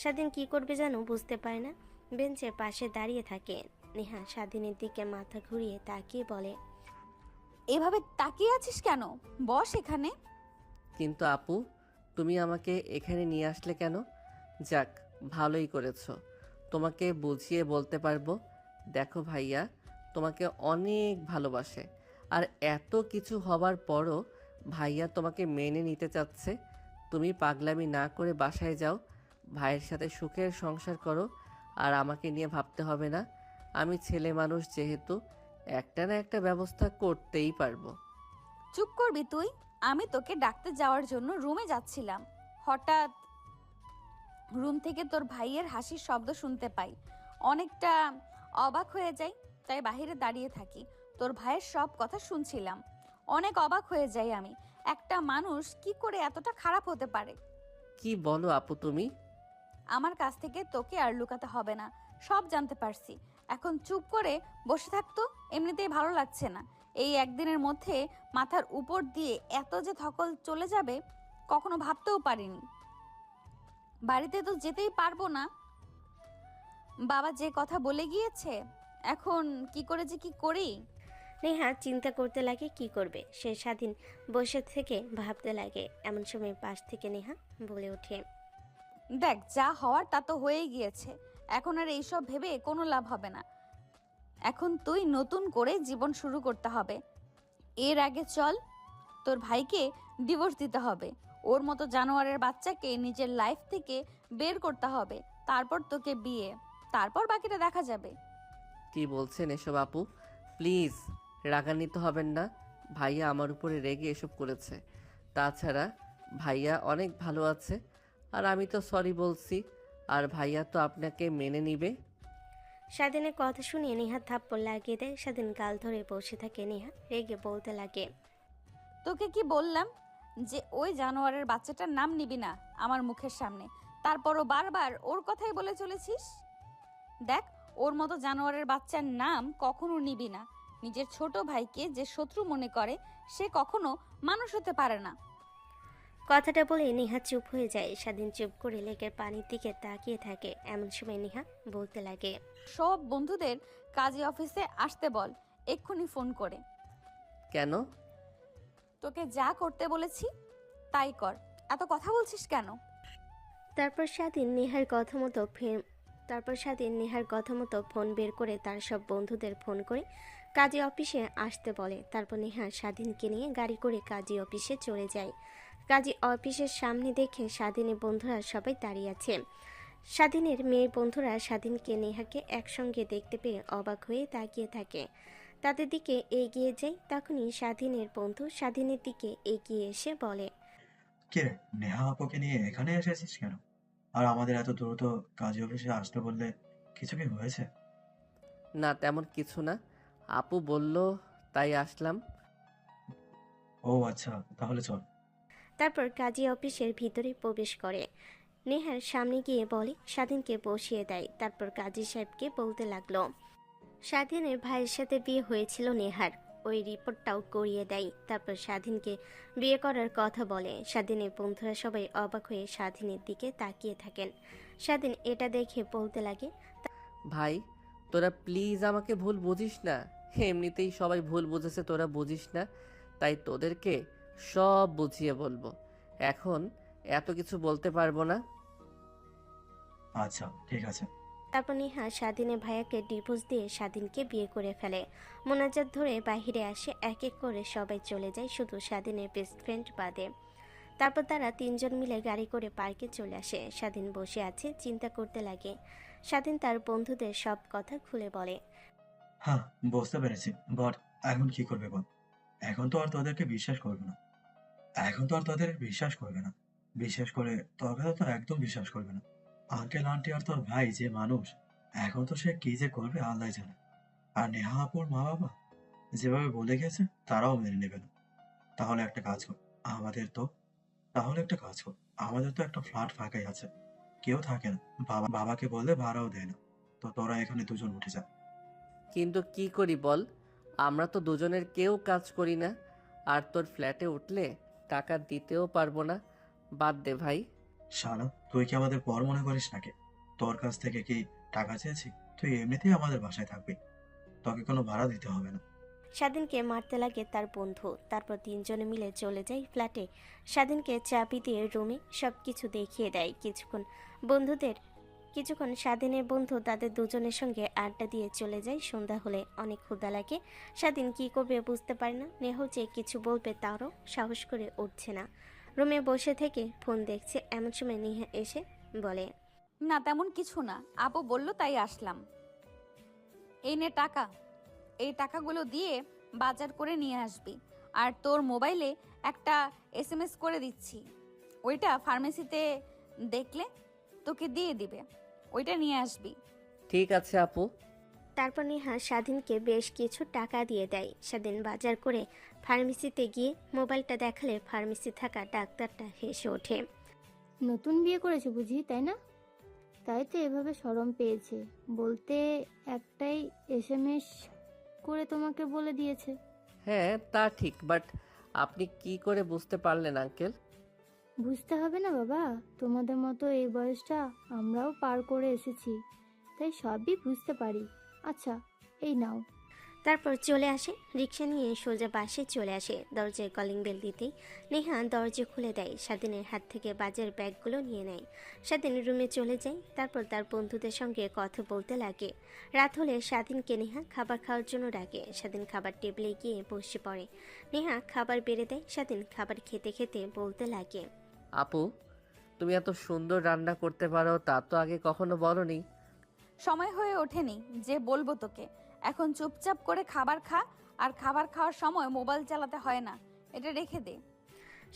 স্বাধীন কি করবে যেন বুঝতে পারে না। বেঞ্চের পাশে দাঁড়িয়ে থাকে। নেহা স্বাধীনের দিকে মাথা ঘুরিয়ে তাকিয়ে বলে, এভাবে তাকিয়ে আছিস কেন? বস এখানে। কিন্তু আপু, তুমি আমাকে এখানে নিয়ে আসলে কেন? যাক, ভালোই করেছো। তোমাকে বুঝিয়ে বলতে পারবো। দেখো ভাইয়া তোমাকে অনেক ভালোবাসে, আর এত কিছু হবার পরও ভাইয়া তোমাকে মেনে নিতে চাচ্ছে। তুমি পাগলামি না করে বাসায় যাও, ভাইয়ের সাথে সুখের সংসার করো, আর আমাকে নিয়ে ভাবতে হবে না। আমি ছেলে মানুষ যেহেতু, একটা না একটা ব্যবস্থা করতেই পারবো। চুপ করবি তুই? আমি তোকে ডাকতে যাওয়ার জন্য রুমে যাচ্ছিলাম, হঠাৎ রুম থেকে তোর ভাইয়ের হাসির শব্দ শুনতে পাই। অনেকটা অবাক হয়ে যাই, তাই বাইরে দাঁড়িয়ে থাকি। তোর ভাইয়ের সব কথা শুনছিলাম। অনেক অবাক হয়ে যাই আমি, একটা মানুষ কি করে এতটা খারাপ হতে পারে। কি বলো আপু তুমি? আমার কাছ থেকে তোকে আর লুকাতে হবে না, সব জানতে পারছি। এখন চুপ করে বসে থাকতো, এমনিতেই ভালো লাগছে না। এই একদিনের মধ্যে মাথার উপর দিয়ে এত যে ধকল চলে যাবে কখনো ভাবতেও পারিনি। বাড়িতে তো যেতেই পারবো না, বাবা যে কথা বলে গিয়েছে। এখন কি করে যে কি করি। নেহা চিন্তা করতে লাগে কি করবে। সে স্বাধীন বসে থেকে ভাবতে লাগে। এমন সময় পাশ থেকে নেহা বলে ওঠে, দেখ, যা হওয়ার তা তো হয়েই গিয়েছে। এখন আর এইসব ভেবে কোনো লাভ হবে না। এখন তুই নতুন করে জীবন শুরু করতে হবে। এর আগে চল, তোর ভাইকে ডিভোর্স দিতে হবে। ওর মতো জানোয়ারের বাচ্চাকে নিজের লাইফ থেকে বের করতে হবে। তারপর তোকে বিয়ে, তারপর বাকিটা দেখা যাবে। কি বলছেন এসব আপু? প্লিজ রাগান্বিত হবেন না। ভাইয়া আমার উপরে রেগে এসব করেছে। তাছাড়া ভাইয়া অনেক ভালো আছে, আর আমি তো সরি বলছি, আর ভাইয়া তো আপনাকে মেনে নিবে। স্বাধীনের কথা শুনে নেহা থাপ্পড় লাগিয়ে দেয়। স্বাধীন গাল ধরে বসে থাকে। নেহা রেগে বলতে লাগে, তোকে কি বললাম যে ওই জানোয়ারের বাচ্চাটার নাম নিবি না আমার মুখের সামনে? তারপরও বারবার ওর কথাই বলে চলেছিস। দেখ, ওর মতো জানোয়ারের বাচ্চার নাম কখনো নিবি না। নিজের ছোট ভাইকে যে শত্রু মনে করে সে কখনো মানুষ হতে পারে না। কথাটা বলে নেহা চুপ হয়ে যায়। স্বাধীন চুপ করে লেকের পানির দিকে তাকিয়ে থাকে। এমন সময় নেহা বলতে লাগে, সব বন্ধুদের কাজী অফিসে আসতে বল, এক্ষুনি ফোন করে। কেন? তোকে যা করতে বলেছি তাই কর। এত কথা বলছিস কেন? তারপর স্বাধীন নেহার কথা মতো ফোন বের করে তার সব বন্ধুদের ফোন করে কাজী অফিসে আসতে বলে। তারপর নেহা স্বাধীনকে নিয়ে গাড়ি করে কাজী অফিসে চলে যায়। কাজী অফিসের সামনে দেখে স্বাধীনের বন্ধুরা সবাই দাঁড়িয়ে আছে। স্বাধীনের মেয়ে বন্ধুরা স্বাধীনকে নেহাকে একসঙ্গে দেখতে পেয়ে অবাক হয়ে তাকিয়ে থাকে। তাদের দিকে এগিয়ে যায়। তখনই স্বাধীনের বন্ধু স্বাধীনের দিকে এগিয়ে এসে বলে, কে রে, নেহা আপুকে নিয়ে এখানে এসেছিস কেন? আর আমাদের এত দ্রুত কাজী অফিসে আসতে বললে কিছু কি হয়েছে? না, তেমন কিছু না। আপু বলল তাই আসলাম। ও আচ্ছা, তাহলে চল। তারপর কাজী অফিসের ভিতরে প্রবেশ করে। নেহার সামনে গিয়ে বলে, স্বাধীনকে বসিয়ে দেয়। তারপর কাজী সাহেবকে বলতে লাগলো, স্বাধীনের ভাইয়ের সাথে বিয়ে হয়েছিল নেহার, ওই রিপোর্টটাও করিয়ে দেয়। তারপর স্বাধীনকে বিয়ে করার কথা বলে। স্বাধীনের বন্ধুরা সবাই অবাক হয়ে স্বাধীনের দিকে তাকিয়ে থাকেন। স্বাধীন এটা দেখে বলতে লাগে, ভাই, তোরা প্লিজ আমাকে ভুল বুঝিস না। এমনিতেই সবাই ভুল বুঝেছে, তোরা বুঝিস না, তাই তোদেরকে সব বুঝিয়ে বলবো। এখন এত কিছু বলতে পারবো না। আচ্ছা ঠিক আছে। তারপর নেহা স্বাধীনের ভাইয়াকে ডিভোর্স দিয়ে স্বাধীনকে বিয়ে করে ফেলে। মোনাজাত ধরে বাহিরে আসে। এক এক করে সবাই চলে যায়, শুধু স্বাধীনের বেস্ট ফ্রেন্ড বাদে। তারপর তারা তিনজন মিলে গাড়ি করে পার্কে চলে আসে। স্বাধীন বসে আছে, চিন্তা করতে লাগে। স্বাধীন তার বন্ধুদের সব কথা খুলে বলে। হ্যাঁ, বুঝতে পেরেছি, বাট এখন কি করবে বল? এখন তো আর তোদেরকে বিশ্বাস করবে না। এখন তো আর তোদের বিশ্বাস করবে না। বিশেষ করে তোর কথা তো একদম বিশ্বাস করবে না। আঙ্কেল আন্টি আর তোর ভাই যে মানুষ, এখন তো সে কি যে করবে আল্লাহ জানে। আর নেহা আপুর মা বাবা যেভাবে বলে গেছে তারাও মেনে নেবে না। তাহলে একটা কাজ কর, আমাদের তো আমাদের তো একটা ফ্ল্যাট ফাঁকাই আছে, কেউ থাকে না। বাবাকে বললে ভাড়াও দেয় না। তো তোরা এখানে দুজন উঠে যা। কিন্তু কি করি বল? আমরা তো দুজনের কেউ কাজ করি না, আর তোর ফ্ল্যাটে উঠলে টাকা দিতেও পারবো না। বাদ দে ভাই। শালা, তুই কি আমাদের পর মনে করিস নাকি? তোর কাছ থেকে কি টাকা চেয়েছি? তুই এমনিতেই আমাদের বাসায় থাকবি, তোকে কোনো ভাড়া দিতে হবে না। স্বাধীনকে মারতে লাগে তার বন্ধু। তারপর তিনজনে মিলে চলে যায় ফ্ল্যাটে। স্বাধীনকে চাবি দিয়ে রুমে সবকিছু দেখিয়ে দেয়। কিছুক্ষণ স্বাধীনের বন্ধু তাদের দুজনের সঙ্গে আড্ডা দিয়ে চলে যায়। সন্ধ্যা হলে অনেক ক্ষুধা লাগে। স্বাধীন কি করবে বুঝতে পারে না। নেহ যে কিছু বলবে তারও সাহস করে উঠছে না। রুমে বসে থেকে ফোন দেখছে। এমন সময় নেহা এসে বলে, না, তেমন কিছু না, আপু বলল তাই আসলাম। এই নে টাকা। এই টাকাগুলো দিয়ে বাজার করে নিয়ে আসবি। আর তোর মোবাইলে একটা SMS করে দিচ্ছি, ওইটা ফার্মেসিতে দেখলে তোকে দিয়ে দিবে, ওইটা নিয়ে আসবি। ঠিক আছে আপু। তারপর নেহা স্বাধীনকে বেশ কিছু টাকা দিয়ে দেয়। স্বাধীন বাজার করে ফার্মেসিতে গিয়ে মোবাইলটা দেখালে ফার্মেসি থাকা ডাক্তারটা হেসে ওঠে। নতুন বিয়ে করেছে বুঝি, তাই না? তাই তো এভাবে শরম পেয়েছে। বলতে একটাই SMS করে তোমাকে বলে দিয়েছে। হ্যাঁ তা ঠিক, বাট আপনি কি করে বুঝতে পারলেন আঙ্কেল? বুঝতে হবে না বাবা, তোমাদের মতো এই বয়সটা আমরাও পার করে এসেছি, তাই সবই বুঝতে পারি। আচ্ছা, এই নাও। তারপর চলে আসে, রিক্সা নিয়ে সোজা বাসে চলে আসে। দরজায় কলিং বেল দিতেই নেহা দরজা খুলে দেয়। স্বাধীনের হাত থেকে বাজার ব্যাগগুলো নিয়ে নেয়। স্বাধীন রুমে চলে যায়। তারপর তার বন্ধুদের সঙ্গে কথা বলতে লাগে। রাত হলে স্বাধীনকে নেহা খাবার খাওয়ার জন্য ডাকে। স্বাধীন খাবার টেবিলে গিয়ে বসে পড়ে। নেহা খাবার বেড়ে দেয়। স্বাধীন খাবার খেতে খেতে বলতে লাগে, আপু, তুমি এত সুন্দর রান্না করতে পারো তা তো আগে কখনো বলনি। সময় হয়ে ওঠেনি যে বলবো তোকে। এখন চুপচাপ করে খাবার খা, আর খাবার খাওয়ার সময় মোবাইল চালাতে হয় না, এটা রেখে দে।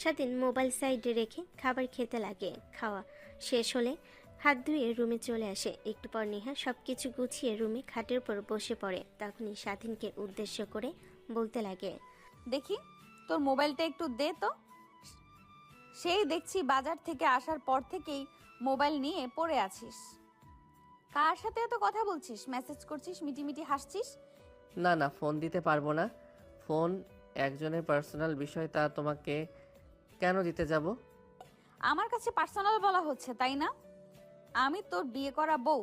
স্বাধীন মোবাইল সাইডে রেখে খাবার খেতে লাগে। খাওয়া শেষ হলে হাত ধুয়ে রুমে চলে আসে। একটু পর নেহা সবকিছু গুছিয়ে রুমে খাটের উপর বসে পড়ে। তখনই স্বাধীনকে উদ্দেশ্য করে বলতে লাগে, দেখি তোর মোবাইলটা একটু দে তো। সেই দেখছি বাজার থেকে আসার পর থেকেই মোবাইল নিয়ে পড়ে আছিস। কার সাথে এত কথা বলছিস, মেসেজ করছিস, মিটিমিটি হাসছিস? না না, ফোন দিতে পারবো না। ফোন একজনের পার্সোনাল বিষয়, তা তোমাকে কেন দিতে যাব? আমার কাছে পার্সোনাল বলা হচ্ছে, তাই না? আমি তোর বিয়ে করা বউ,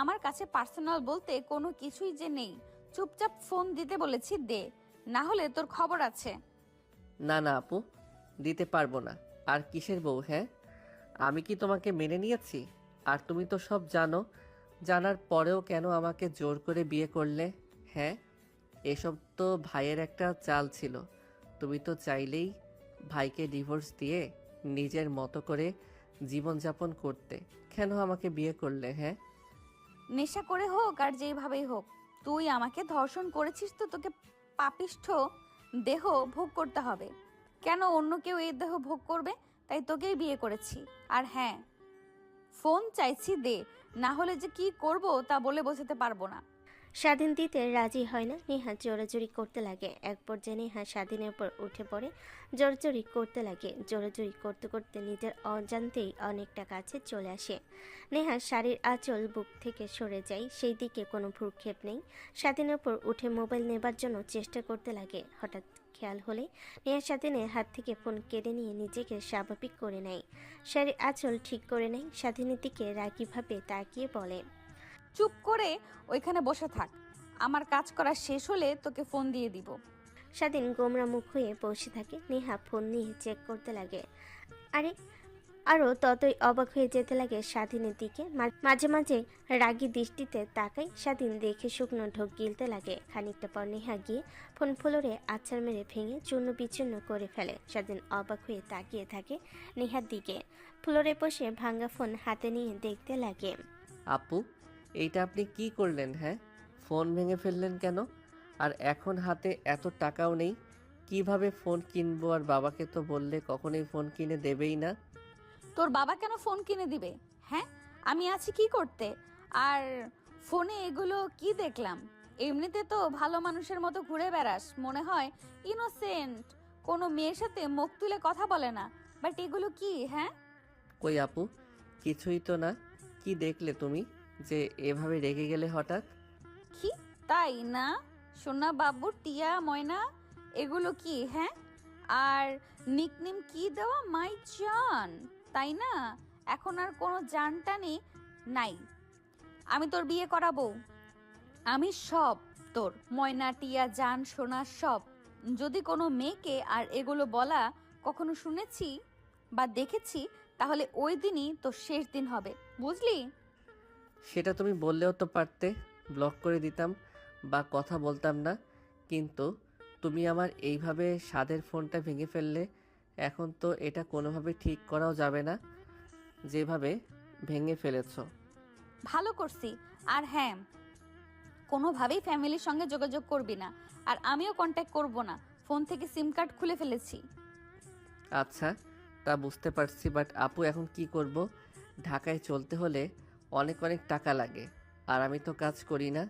আমার কাছে পার্সোনাল বলতে কোনো কিছুই যে নেই। চুপচাপ ফোন দিতে বলেছি, দে, না হলে তোর খবর আছে। না না আপু, দিতে পারবো না। আর কিসের বউ? হ্যাঁ, আমি কি তোমাকে মেনে নিয়েছি? আর তুমি তো সব জানো, জানার পরেও কেন আমাকে জোর করে বিয়ে করলে? হ্যাঁ, এসব তো ভাইয়ের একটা চাল ছিল। তুমি তো চাইলেই ভাইকে ডিভোর্স দিয়ে নিজের মতো করে জীবনযাপন করতে। কেন আমাকে বিয়ে করলে? হ্যাঁ, নেশা করে হোক আর যেভাবেই হোক, তুই আমাকে ধর্ষণ করেছিস, তো তোকে পাপিষ্ঠ দেহ ভোগ করতে হবে। কেন অন্য কেউ এই দেহ ভোগ করবে? তাই তোকেই বিয়ে করেছি। আর হ্যাঁ, ফোন চাইছি, দে, না হলে যে কি করব তা বলে বোঝাতে পারবো না। স্বাধীন দিতে রাজি হয় না। নেহা জোরাজুরি করতে লাগে। এক পর্যায়ে নেহা স্বাধীনের উপর উঠে পড়ে, জোরাজুরি করতে লাগে। জোরাজুরি করতে করতে নিজের অজান্তেই অনেকটা কাছে চলে আসে। নেহার শাড়ির আঁচল বুক থেকে সরে যায়, সেই দিকে কোনো ভ্রুক্ষেপ নেই। স্বাধীনের উপর উঠে মোবাইল নেবার জন্য চেষ্টা করতে লাগে। হঠাৎ খেয়াল হলে নেহা স্বাধীনের হাত থেকে ফোন কেড়ে নিয়ে নিজেকে স্বাভাবিক করে নেয়। শাড়ির আঁচল ঠিক করে নেয়। স্বাধীনের দিকে রাগীভাবে তাকিয়ে বলে, চুপ করে ওইখানে বসে থাক, আমার কাজ করা শেষ হলে তোকে ফোন দিয়ে দিব। স্বাধীন গোমরা মুখ হয়ে বসে থাকে। নেহা ফোন নিয়ে চেক করতে লাগে। আরও ততই অবাক হয়ে যেতে লাগে স্বাধীনের দিকে। মাঝে মাঝে রাগী দৃষ্টিতে তাকায়। স্বাধীন দেখে শুকনো ঢোক গিলতে লাগে। খানিকটা পর নেহা গিয়ে ফোন ফ্লোরে আছাড় মেরে ভেঙে চূর্ণ বিচূর্ণ করে ফেলে। স্বাধীন অবাক হয়ে তাকিয়ে থাকে নেহার দিকে। ফ্লোরে বসে ভাঙা ফোন হাতে নিয়ে দেখতে লাগে। আপু, এইটা আপনি কি করলেন? হ্যাঁ, ফোন ভেঙে ফেললেন কেন? আর এখন হাতে এত টাকাও নেই, কিভাবে ফোন কিনবো? আর বাবাকে তো বললে কখনোই ফোন কিনে দেবেই না। তোর বাবা কেন ফোন কিনে দিবে? হ্যাঁ, আমি আছি কি করতে? আর ফোনে এগুলো কি দেখলাম? এমনিতে তো ভালো মানুষের মতো ঘুরে বেড়াস, মনে হয় ইনোসেন্ট, কোনো মেয়ের সাথে মুখ তুলে কথা বলে না, বাট এগুলো কি? হ্যাঁ, কই আপু, কিছুই তো না। কি দেখলে তুমি যে এভাবে রেগে গেলে হঠাৎ? কি তাই না? সোনা বাবু, টিয়া, ময়না, এগুলো কি? হ্যাঁ, আর নিকনেম কি দেওয়া, মাই জান, তাই না? এখন আর কোনো জানটানি নাই। আমি তোর বিয়ে করাবো, আমি সব তোর, ময়না, টিয়া, জান, সোনা সব। যদি কোনো মেয়েকে আর এগুলো বলা কখনো শুনেছি বা দেখেছি, তাহলে ওই দিনই তোর শেষ দিন হবে, বুঝলি? সেটা তুমি বললেও তো পারতে, ব্লক করে দিতাম বা কথা বলতাম না। কিন্তু তুমি আমার এইভাবে স্বাদের ফোনটা ভেঙে ফেললে। এখন তো এটা কোনোভাবে ঠিক করাও যাবে না, যেভাবে ভেঙে ফেলেছো। ভালো করছি। আর হ্যাঁ, কোনোভাবেই ফ্যামিলির সঙ্গে যোগাযোগ করবি না, আর আমিও কন্ট্যাক্ট করব না। ফোন থেকে সিম কার্ড খুলে ফেলেছি। আচ্ছা, তা বুঝতে পারছি, বাট আপু এখন কি করব? ঢাকায় চলতে হলে অনেক অনেক টাকা লাগে, আর আমি তো কাজ করি না,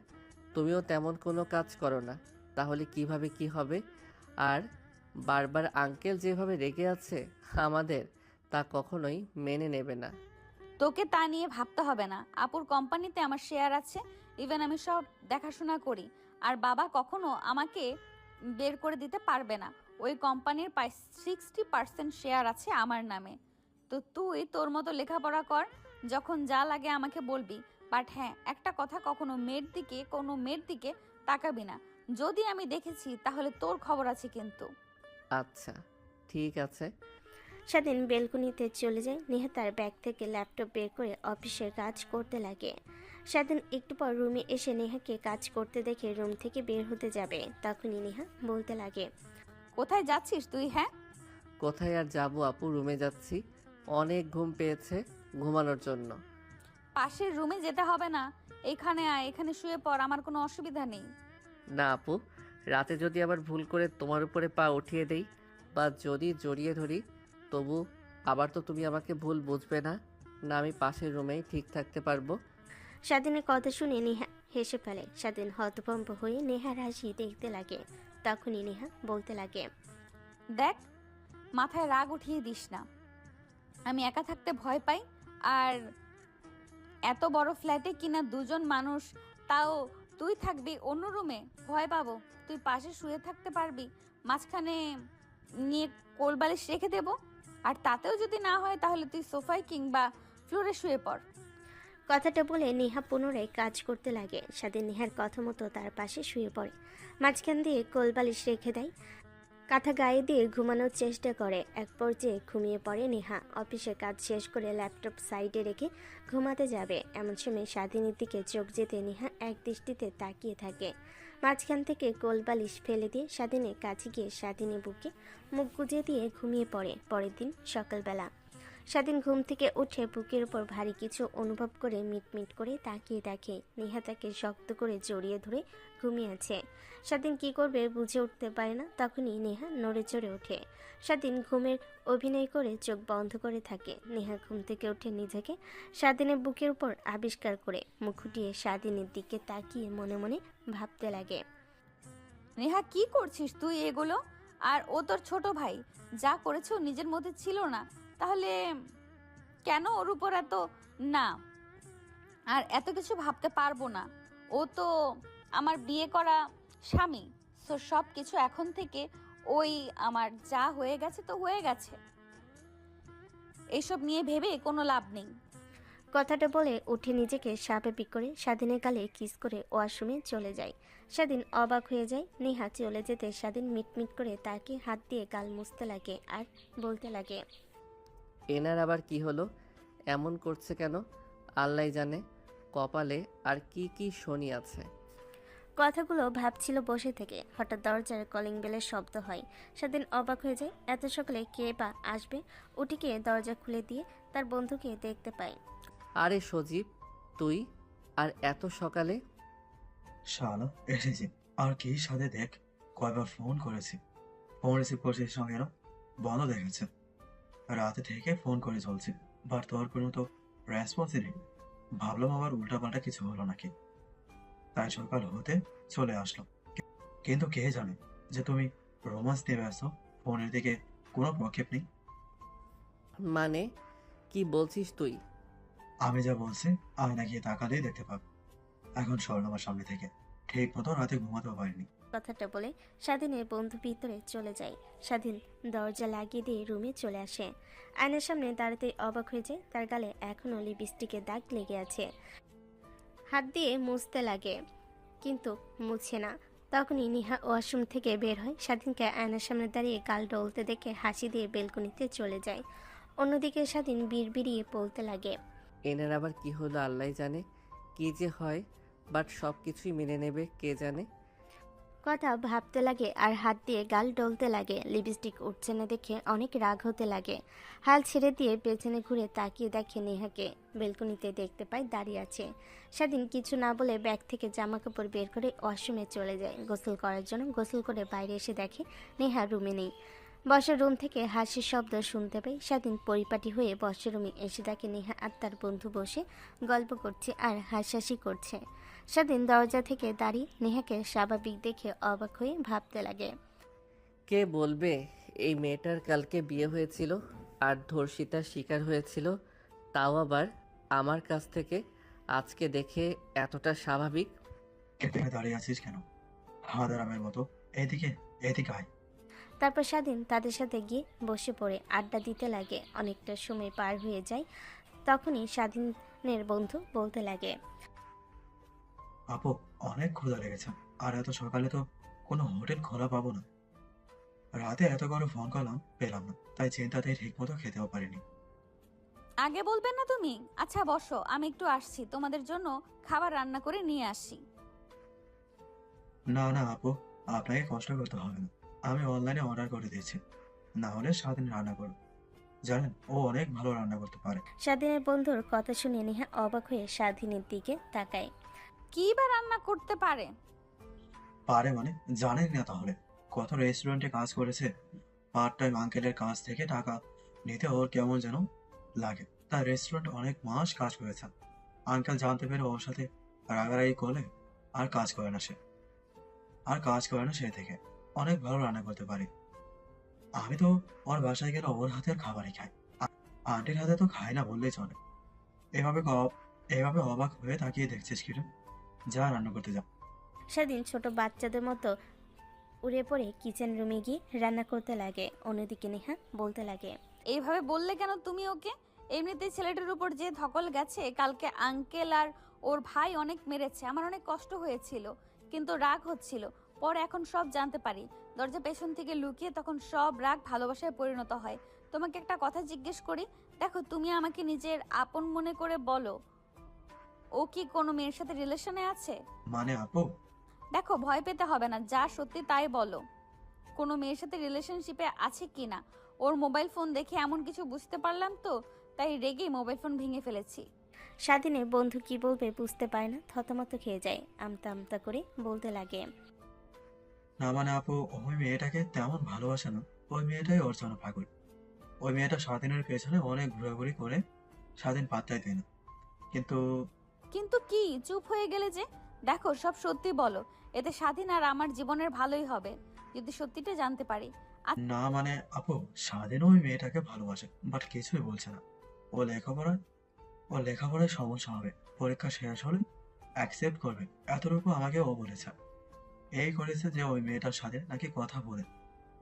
তুমিও তেমন কোনো কাজ করো না, তাহলে কিভাবে কি হবে? আর বারবার আঙ্কেল যেভাবে রেগে আছে আমাদের, তা কখনোই মেনে নেবে না। তোকে তা নিয়ে ভাবতে হবে না। আপুর কোম্পানিতে আমার শেয়ার আছে, ইভেন আমি সব দেখাশোনা করি। আর বাবা কখনো আমাকে বের করে দিতে পারবে না। ওই কোম্পানির প্রায় 60% শেয়ার আছে আমার নামে। তো তুই তোর মতো লেখাপড়া কর, যখন যা লাগে আমাকে বলবি। বাট হ্যাঁ, একটা কথা, কোনো মেয়ের দিকে তাকাবি না। যদি আমি দেখেছি তাহলে তোর খবর আছে কিন্তু। আচ্ছা, ঠিক আছে। স্বাধীন বেলকনিতে চলে যায়। নেহা তার ব্যাগ থেকে ল্যাপটপ বের করে অফিসের কাজ করতে লাগে। স্বাধীন একটু পর রুমে এসে নেহাকে কাজ করতে দেখে রুম থেকে বের হতে যাবে, তখনই নেহা বলতে লাগে, কোথায় যাচ্ছিস তুই? হ্যাঁ, কোথায় আর যাবো আপু, রুমে যাচ্ছি, অনেক ঘুম পেয়েছে, ঘুমানোর জন্য। পাশের রুমে যেতে হবে না, এখানে আয়, এখানে শুয়ে পড়, আমার কোনো অসুবিধা নেই। না আপু, রাতে যদি আবার ভুল করে তোমার উপরে পা উঠিয়ে দেই বা যদি জড়িয়ে ধরি, তবু আবার তো তুমি আমাকে ভুল বুঝবে না? না, আমি পাশের রুমেই ঠিক থাকতে পারবো। স্বাধীনের কথা শুনে নেহা হেসে ফেলে। স্বাধীন হতভম্ব হয়ে নেহার হাসি দেখতে লাগে। তখনই নেহা বলতে লাগে, দেখ, মাথায় রাগ উঠিয়ে দিস না। আমি একা থাকতে ভয় পাই, আর এত বড় ফ্ল্যাটে কিনা দুজন মানুষ, তাও তুই থাকবি অন্য রুমে, ভয় পাবো। তুই পাশে শুয়ে থাকতে পারবি, মাঝখানে নিয়ে কোলবালিশ রেখে দেব। আর তাতেও যদি না হয় তাহলে তুই সোফায় কিংবা ফ্লোরে শুয়ে পড়। কথাটা বলে নেহা পুনরায় কাজ করতে লাগে। স্বাধীন নেহার কথা মতো তার পাশে শুয়ে পড়ে, মাঝখান দিয়ে কোলবালিশ রেখে দেয়, কাঁথা গায়ে দিয়ে ঘুমানোর চেষ্টা করে। এক পর্যায়ে ঘুমিয়ে পড়ে নেহা। অফিসের কাজ শেষ করে ল্যাপটপ সাইডে রেখে ঘুমাতে যাবে, এমন সময় স্বাধীনের দিকে চোখ যেতে নেহা এক দৃষ্টিতে তাকিয়ে থাকে। মাঝখান থেকে কোলবালিশ ফেলে দিয়ে স্বাধীনের কাছে গিয়ে স্বাধীনের বুকে মুখ গুজে দিয়ে ঘুমিয়ে পড়ে। পরের দিন সকালবেলা স্বাধীন ঘুম থেকে উঠে বুকের উপর ভারী কিছু অনুভব করে মিটমিট করে তাকিয়ে দেখে নেহা তাকে শক্ত করে জড়িয়ে ধরে ঘুমিয়ে আছে। স্বাধীন কী করবে বুঝে উঠতে পারে না। তখনই নেহা নড়ে চড়ে ওঠে। স্বাধীন ঘুমের অভিনয় করে চোখ বন্ধ করে থাকে। নেহা ঘুম থেকে উঠে নিজেকে স্বাধীনের বুকের উপর আবিষ্কার করে মুখ উঠিয়ে স্বাধীনের দিকে তাকিয়ে মনে মনে ভাবতে লাগে, নেহা, কি করছিস তুই এগুলো? আর ও তোর ছোট ভাই, যা করেছে ও নিজের মধ্যে ছিল না, তাহলে কেন ওর উপর এত? না, আর এত কিছু ভাবতে পারবো না। ও তো আমার বিয়ে করা স্বামী। সো সব কিছু এখন থেকে ওই, আমার যা হয়ে গেছে তো হয়ে গেছে, এইসব নিয়ে ভেবে কোনো লাভ নেই। কথাটা বলে উঠে নিজেকে স্বাভাবিক করে স্বাধীনের গালে কিস করে ওয়াশরুমে চলে যায়। স্বাধীন অবাক হয়ে যায়। নেহা চলে যেতে স্বাধীন মিটমিট করে তাকে হাত দিয়ে গাল মুছতে লাগে আর বলতে লাগে, এনার আবার কি হলো, এমন করছে কেন? আল্লাহ জানে কপালে আর কি কি শনি আছে। কথাগুলো ভাবছিল বসে থেকে। হঠাৎ দরজার কলিং বেলের শব্দ হয়। স্বাধীন অবাক হয়ে যায়, এত সকালে কে বা আসবে। উঠে গিয়ে দরজা খুলে দিয়ে তার বন্ধুকে দেখতে পায়। আরে সজীব, তুই আর এত সকালে? শালা এসেছি, আর কি সাথে দেখ, কয়বার ফোন করেছি, ফোন রিসিভ করছিস না কেন? বন্ধ দেখাচ্ছে। রাতে থেকে ফোন করে চলছি, বাট তোর কোনো তো রেসপন্সই নেই। ভাবলাম আবার উল্টাপাল্টা কিছু হলো নাকি, তাই সকাল হতে চলে আসলো। কিন্তু কে জানে যে তুমি রোমান্স নিয়ে ব্যস্ত, ফোনের দিকে কোনো প্রক্ষেপ নেই। মানে কি বলছিস তুই? আমি যা বলছি আয়না গিয়ে তাকালেই দেখতে পাবো। এখন সর আমার সামনে থেকে, ঠিক মতো রাতে ঘুমাতেও পারিনি। কথাটা বলে স্বাধীনের বন্ধু ভিতরে চলে যায়। স্বাধীন দরজা লাগিয়ে দিয়ে রুমে চলে আসে। আয়নার সামনে দাঁড়াতে অবাক হয়ে যায়। তার গালে এখনও লিপস্টিকের দাগ লেগে আছে। হাত দিয়ে মুছতে লাগে, কিন্তু মুছে না। তখনই নেহা ওয়াশরুম থেকে বের হয়। স্বাধীনকে আয়নার সামনে দাঁড়িয়ে গাল ডলতে দেখে হাসি দিয়ে বেলকনিতে চলে যায়। অন্যদিকে স্বাধীন বিড়বিড়িয়ে বলতে লাগে, এনার আবার কি হলো আল্লাহ জানে, কি যে হয়, বাট সব কিছুই মেনে নেবে কে জানে। কথা ভাবতে লাগে আর হাত দিয়ে গাল ডলতে লাগে। লিপস্টিক উঠছে না দেখে অনেক রাগ হতে লাগে। হাল ছেড়ে দিয়ে পেছনে ঘুরে তাকিয়ে দেখে নেহাকে। বেলকনিতে দেখতে পায় দাঁড়িয়ে আছে। সেদিন কিছু না বলে ব্যাগ থেকে জামা কাপড় বের করে ওয়াশরুমে চলে যায় গোসল করার জন্য। গোসল করে বাইরে এসে দেখে নেহা রুমে নেই। বসার রুম থেকে হাসির শব্দ শুনতে পাই। সেদিন পরিপাটি হয়ে বসার রুমে এসে দেখে নেহা আর তার বন্ধু বসে গল্প করছে আর হাসাহাসি করছে। সেদিন দরজা থেকে দাঁড়িয়ে নেহাকে স্বাভাবিক দেখে অবাক হয়ে ভাবতে লাগে। কে বলবে এই মেয়েটার কালকে বিয়ে হয়েছিল আর ধর্ষিতার শিকার হয়েছিল, তাও আবার আমার কাছ থেকে। আজকে দেখে এতটা স্বাভাবিক। কেটে দাঁড়িয়ে আছিস কেন? হাদারামের মতো এদিকে এদিকে আয়। তারপর স্বাধীন তাদের সাথে গিয়ে বসে পড়ে আড্ডা দিতে লাগে। অনেকটা সময় পার হয়ে যায়। তখনই স্বাধীনের বন্ধু বলতে লাগে, আপু অনেক ক্ষুধা লেগেছে, আর এত সকালে তো কোনো হোটেল খোলা পাবো না। রাতে এত করে ফোন করলাম, পেলাম না, তাই চিন্তাতেই ঠিক মতো খেতেও পারিনি। আগে বলবে না তুমি? আচ্ছা বসো, আমি একটু আসছি, তোমাদের জন্য খাবার রান্না করে নিয়ে আসি। না না আপু, আপনাকে কষ্ট করতে হবে না, আমি অনলাইনে অর্ডার করে দিয়েছি। না হলে স্বাধীন রান্না করো, জানেন ও অনেক ভালো রান্না করতে পারে। স্বাধীনের বন্ধুর কথা শুনে নেহা অবাক হয়ে স্বাধীনের দিকে তাকায়। কি বা রান্না করতে পারে? পারে মানে জানেন না তাহলে? কত রেস্টুরেন্টে কাজ করেছে, পার্ট টাইম আঙ্কেলের কাছ থেকে টাকা নিতে ওর কেমন যেন লাগে। তার রেস্টুরেন্ট অনেক মাস কাজ করেছে। আঙ্কেল জানতে পেরে ওর সাথে রাগারাগি করলে আর কাজ করে না সে, সে থেকে। অনেক ভালো রান্না করতে পারে। আমি তো ওর বাসায় গেলে ওর হাতের খাবারই খাই, আন্টির হাতে তো খাই না বললেই চলে। এভাবে এভাবে অবাক হয়ে তাকিয়ে দেখছিস কিরে? যা রান্না করতে যা। সেদিন ছোট বাচ্চাদের মতো উড়ে পড়ে কিচেন রুমে গিয়ে রান্না করতে লাগে। অন্যদিকে নেহা বলতে লাগে, এইভাবে বললে কেন তুমি ওকে? এমনিতেই ছেলেটার উপর যে ধকল গেছে, কালকে আঙ্কেল আর ওর ভাই অনেক মেরেছে, আমার অনেক কষ্ট হয়েছিল, কিন্তু রাগ হচ্ছিল। পরে এখন সব জানতে পারি, দরজা পেছন থেকে লুকিয়ে, তখন সব রাগ ভালোবাসায় পরিণত হয়। তোমাকে একটা কথা জিজ্ঞেস করি, দেখো তুমি আমাকে নিজের আপন মনে করে বলো, ও কি কোনো মেয়ের সাথে রিলেশনে আছে? মানে আপু, দেখো ভয় পেতে হবে না, যা সত্যি তাই বলো। কোনো মেয়ের সাথে রিলেশনশিপে আছে কি না? ওর মোবাইল ফোন দেখে এমন কিছু বুঝতে পারলাম তো, তাই রেগেই মোবাইল ফোন ভেঙে ফেলেছি। স্বাধীনের বন্ধু কি বলবে বুঝতে পারে না, থতমত খেয়ে যায়। আমতা আমতা করে বলতে লাগে, না মানে আপু, ওই মেয়েটাকে তেমন ভালোবাসে না, ওই মেয়েটাই ওর জন্য পাগল। ওই মেয়েটা স্বাধীনের পেছনে অনেক ঘোরাঘুরি করে, স্বাধীন পাত্তাই দেয় না। কিন্তু কিন্তু কি চুপ হয়ে গেলে যে? দেখো সব সত্যি বলো, এতে স্বাধীন আর আমার জীবনের ভালোই হবে, যদি সত্যিটা জানতে পারি। না মানে আপু, স্বাধীন ওই মেয়েটাকে ভালোবাসে, বাট কিছুই বলছে না। ও লেখাপড়া ও লেখাপড়ায় সমস্যা হবে, পরীক্ষা শেষ হলে অ্যাকসেপ্ট করবে, এতটুকু আমাকে ও বলেছে। এই করেছে যে ওই মেয়েটার সাথে নাকি কথা বলে,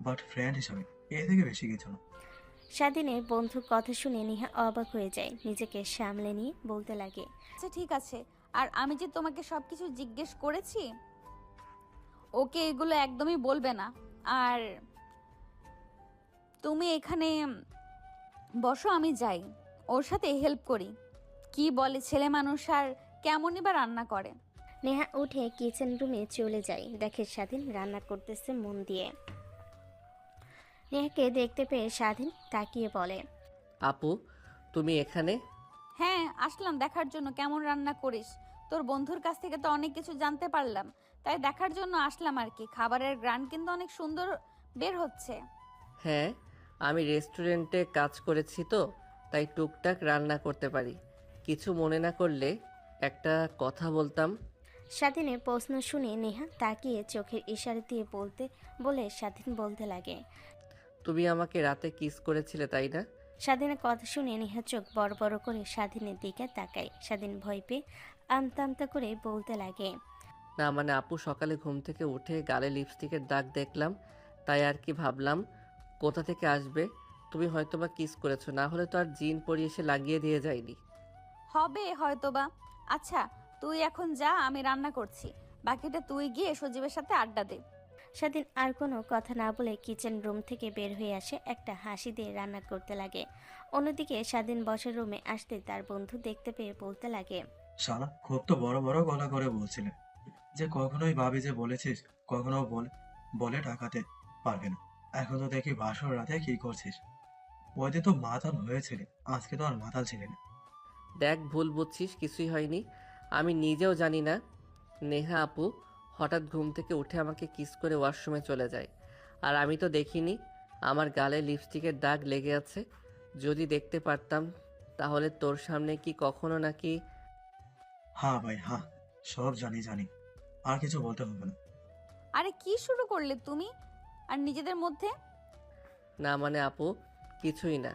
বাট ফ্রেন্ড হিসাবে, এর থেকে বেশি কিছু না। স্বাধীনের বন্ধুর কথা শুনে নেহা অবাক হয়ে যায়। নিজেকে সামলে নিয়ে বলতে লাগে, আচ্ছা ঠিক আছে, আর আমি যে তোমাকে সবকিছু জিজ্ঞেস করেছি, ওকে এগুলো একদমই বলবে না। আর তুমি এখানে বসো, আমি যাই, ওর সাথে হেল্প করি। কি বলে ছেলে মানুষ, আর কেমনই বা রান্না করে। নেহা উঠে কিচেন রুমে চলে যায়। দেখে স্বাধীন রান্না করতেছে মন দিয়ে। নেহাকে দেখতে পেয়ে স্বাধীন তাকিয়ে বলে, আপু তুমি এখানে? হ্যাঁ আসলাম দেখার জন্য কেমন রান্না করিস। তোর বন্ধুর কাছ থেকে তো অনেক কিছু জানতে পারলাম, তাই দেখার জন্য আসলাম আর কি। খাবারের গ্রান কিন্তু অনেক সুন্দর বের হচ্ছে। হ্যাঁ, আমি রেস্টুরেন্টে কাজ করেছি তো, তাই টুকটাক রান্না করতে পারি। কিছু মনে না করলে একটা কথা বলতাম। স্বাধীনের প্রশ্ন শুনে নেহা তাকিয়ে চোখের ইশারা দিয়ে বলে স্বাধীন বলতে লাগে, তুমি আমাকে রাতে কিস করেছিলে তাই না? স্বাধীনের কথা শুনে নেহা চোখ বড় বড় করে স্বাধীনের দিকে তাকায়। স্বাধীন ভয় পেয়ে আমতা আমতা করে বলতে লাগে, না মানে আপু, সকালে ঘুম থেকে উঠে গালে লিপস্টিকের দাগ দেখলাম, তাই আর কি ভাবলাম কোথা থেকে আসবে। তুমি হয়তোবা কিস করেছো, না হলে তো আর জিন পরি এসে লাগিয়ে দিয়ে যায়নি। হবে হয়তোবা। আচ্ছা তুই এখন যা, আমি রান্না করছি, বাকিটা তুই গিয়ে সজীবের সাথে আড্ডা দে। স্বাধীন আর কোনো কথা না বলে কিচেন রুম থেকে বের হয়ে আসে। একটা হাসি দিয়ে রান্না করতে লাগে। অন্যদিকে স্বাধীন বসার রুমে আসতে তার বন্ধু দেখতে পেয়ে বলতে লাগে, শালা খুব তো বড় বড় গলা করে বলছিলে, যে কখনোই ভাবি যে বলেছিস কখনো বলে টাকাতে পারবে না। এখন তো দেখি বাসর রাতে কি করছিস। ওই দিন তো মাতাল হয়েছিলি, আজকে তো আর মাতাল ছিলি না। দেখ, ভুল বুঝছিস, কিছুই হয়নি। আমি নিজেও জানি না। নেহা আপু হঠাৎ ঘুম থেকে উঠে আমাকে কিস করে ওয়াশরুমে চলে যায়, আর আমি তো দেখিনি। আমার গালে লিপস্টিকের দাগ লেগে আছে। যদি দেখতে পারতাম তাহলে তোর সামনে কি কখনো নাকি। হ্যাঁ ভাই হ্যাঁ, সব জানি, আর কিছু বলতে হবে না। আরে কি শুরু করলে তুমি আর নিজেদের মধ্যে? না মানে আপু, কিছুই না।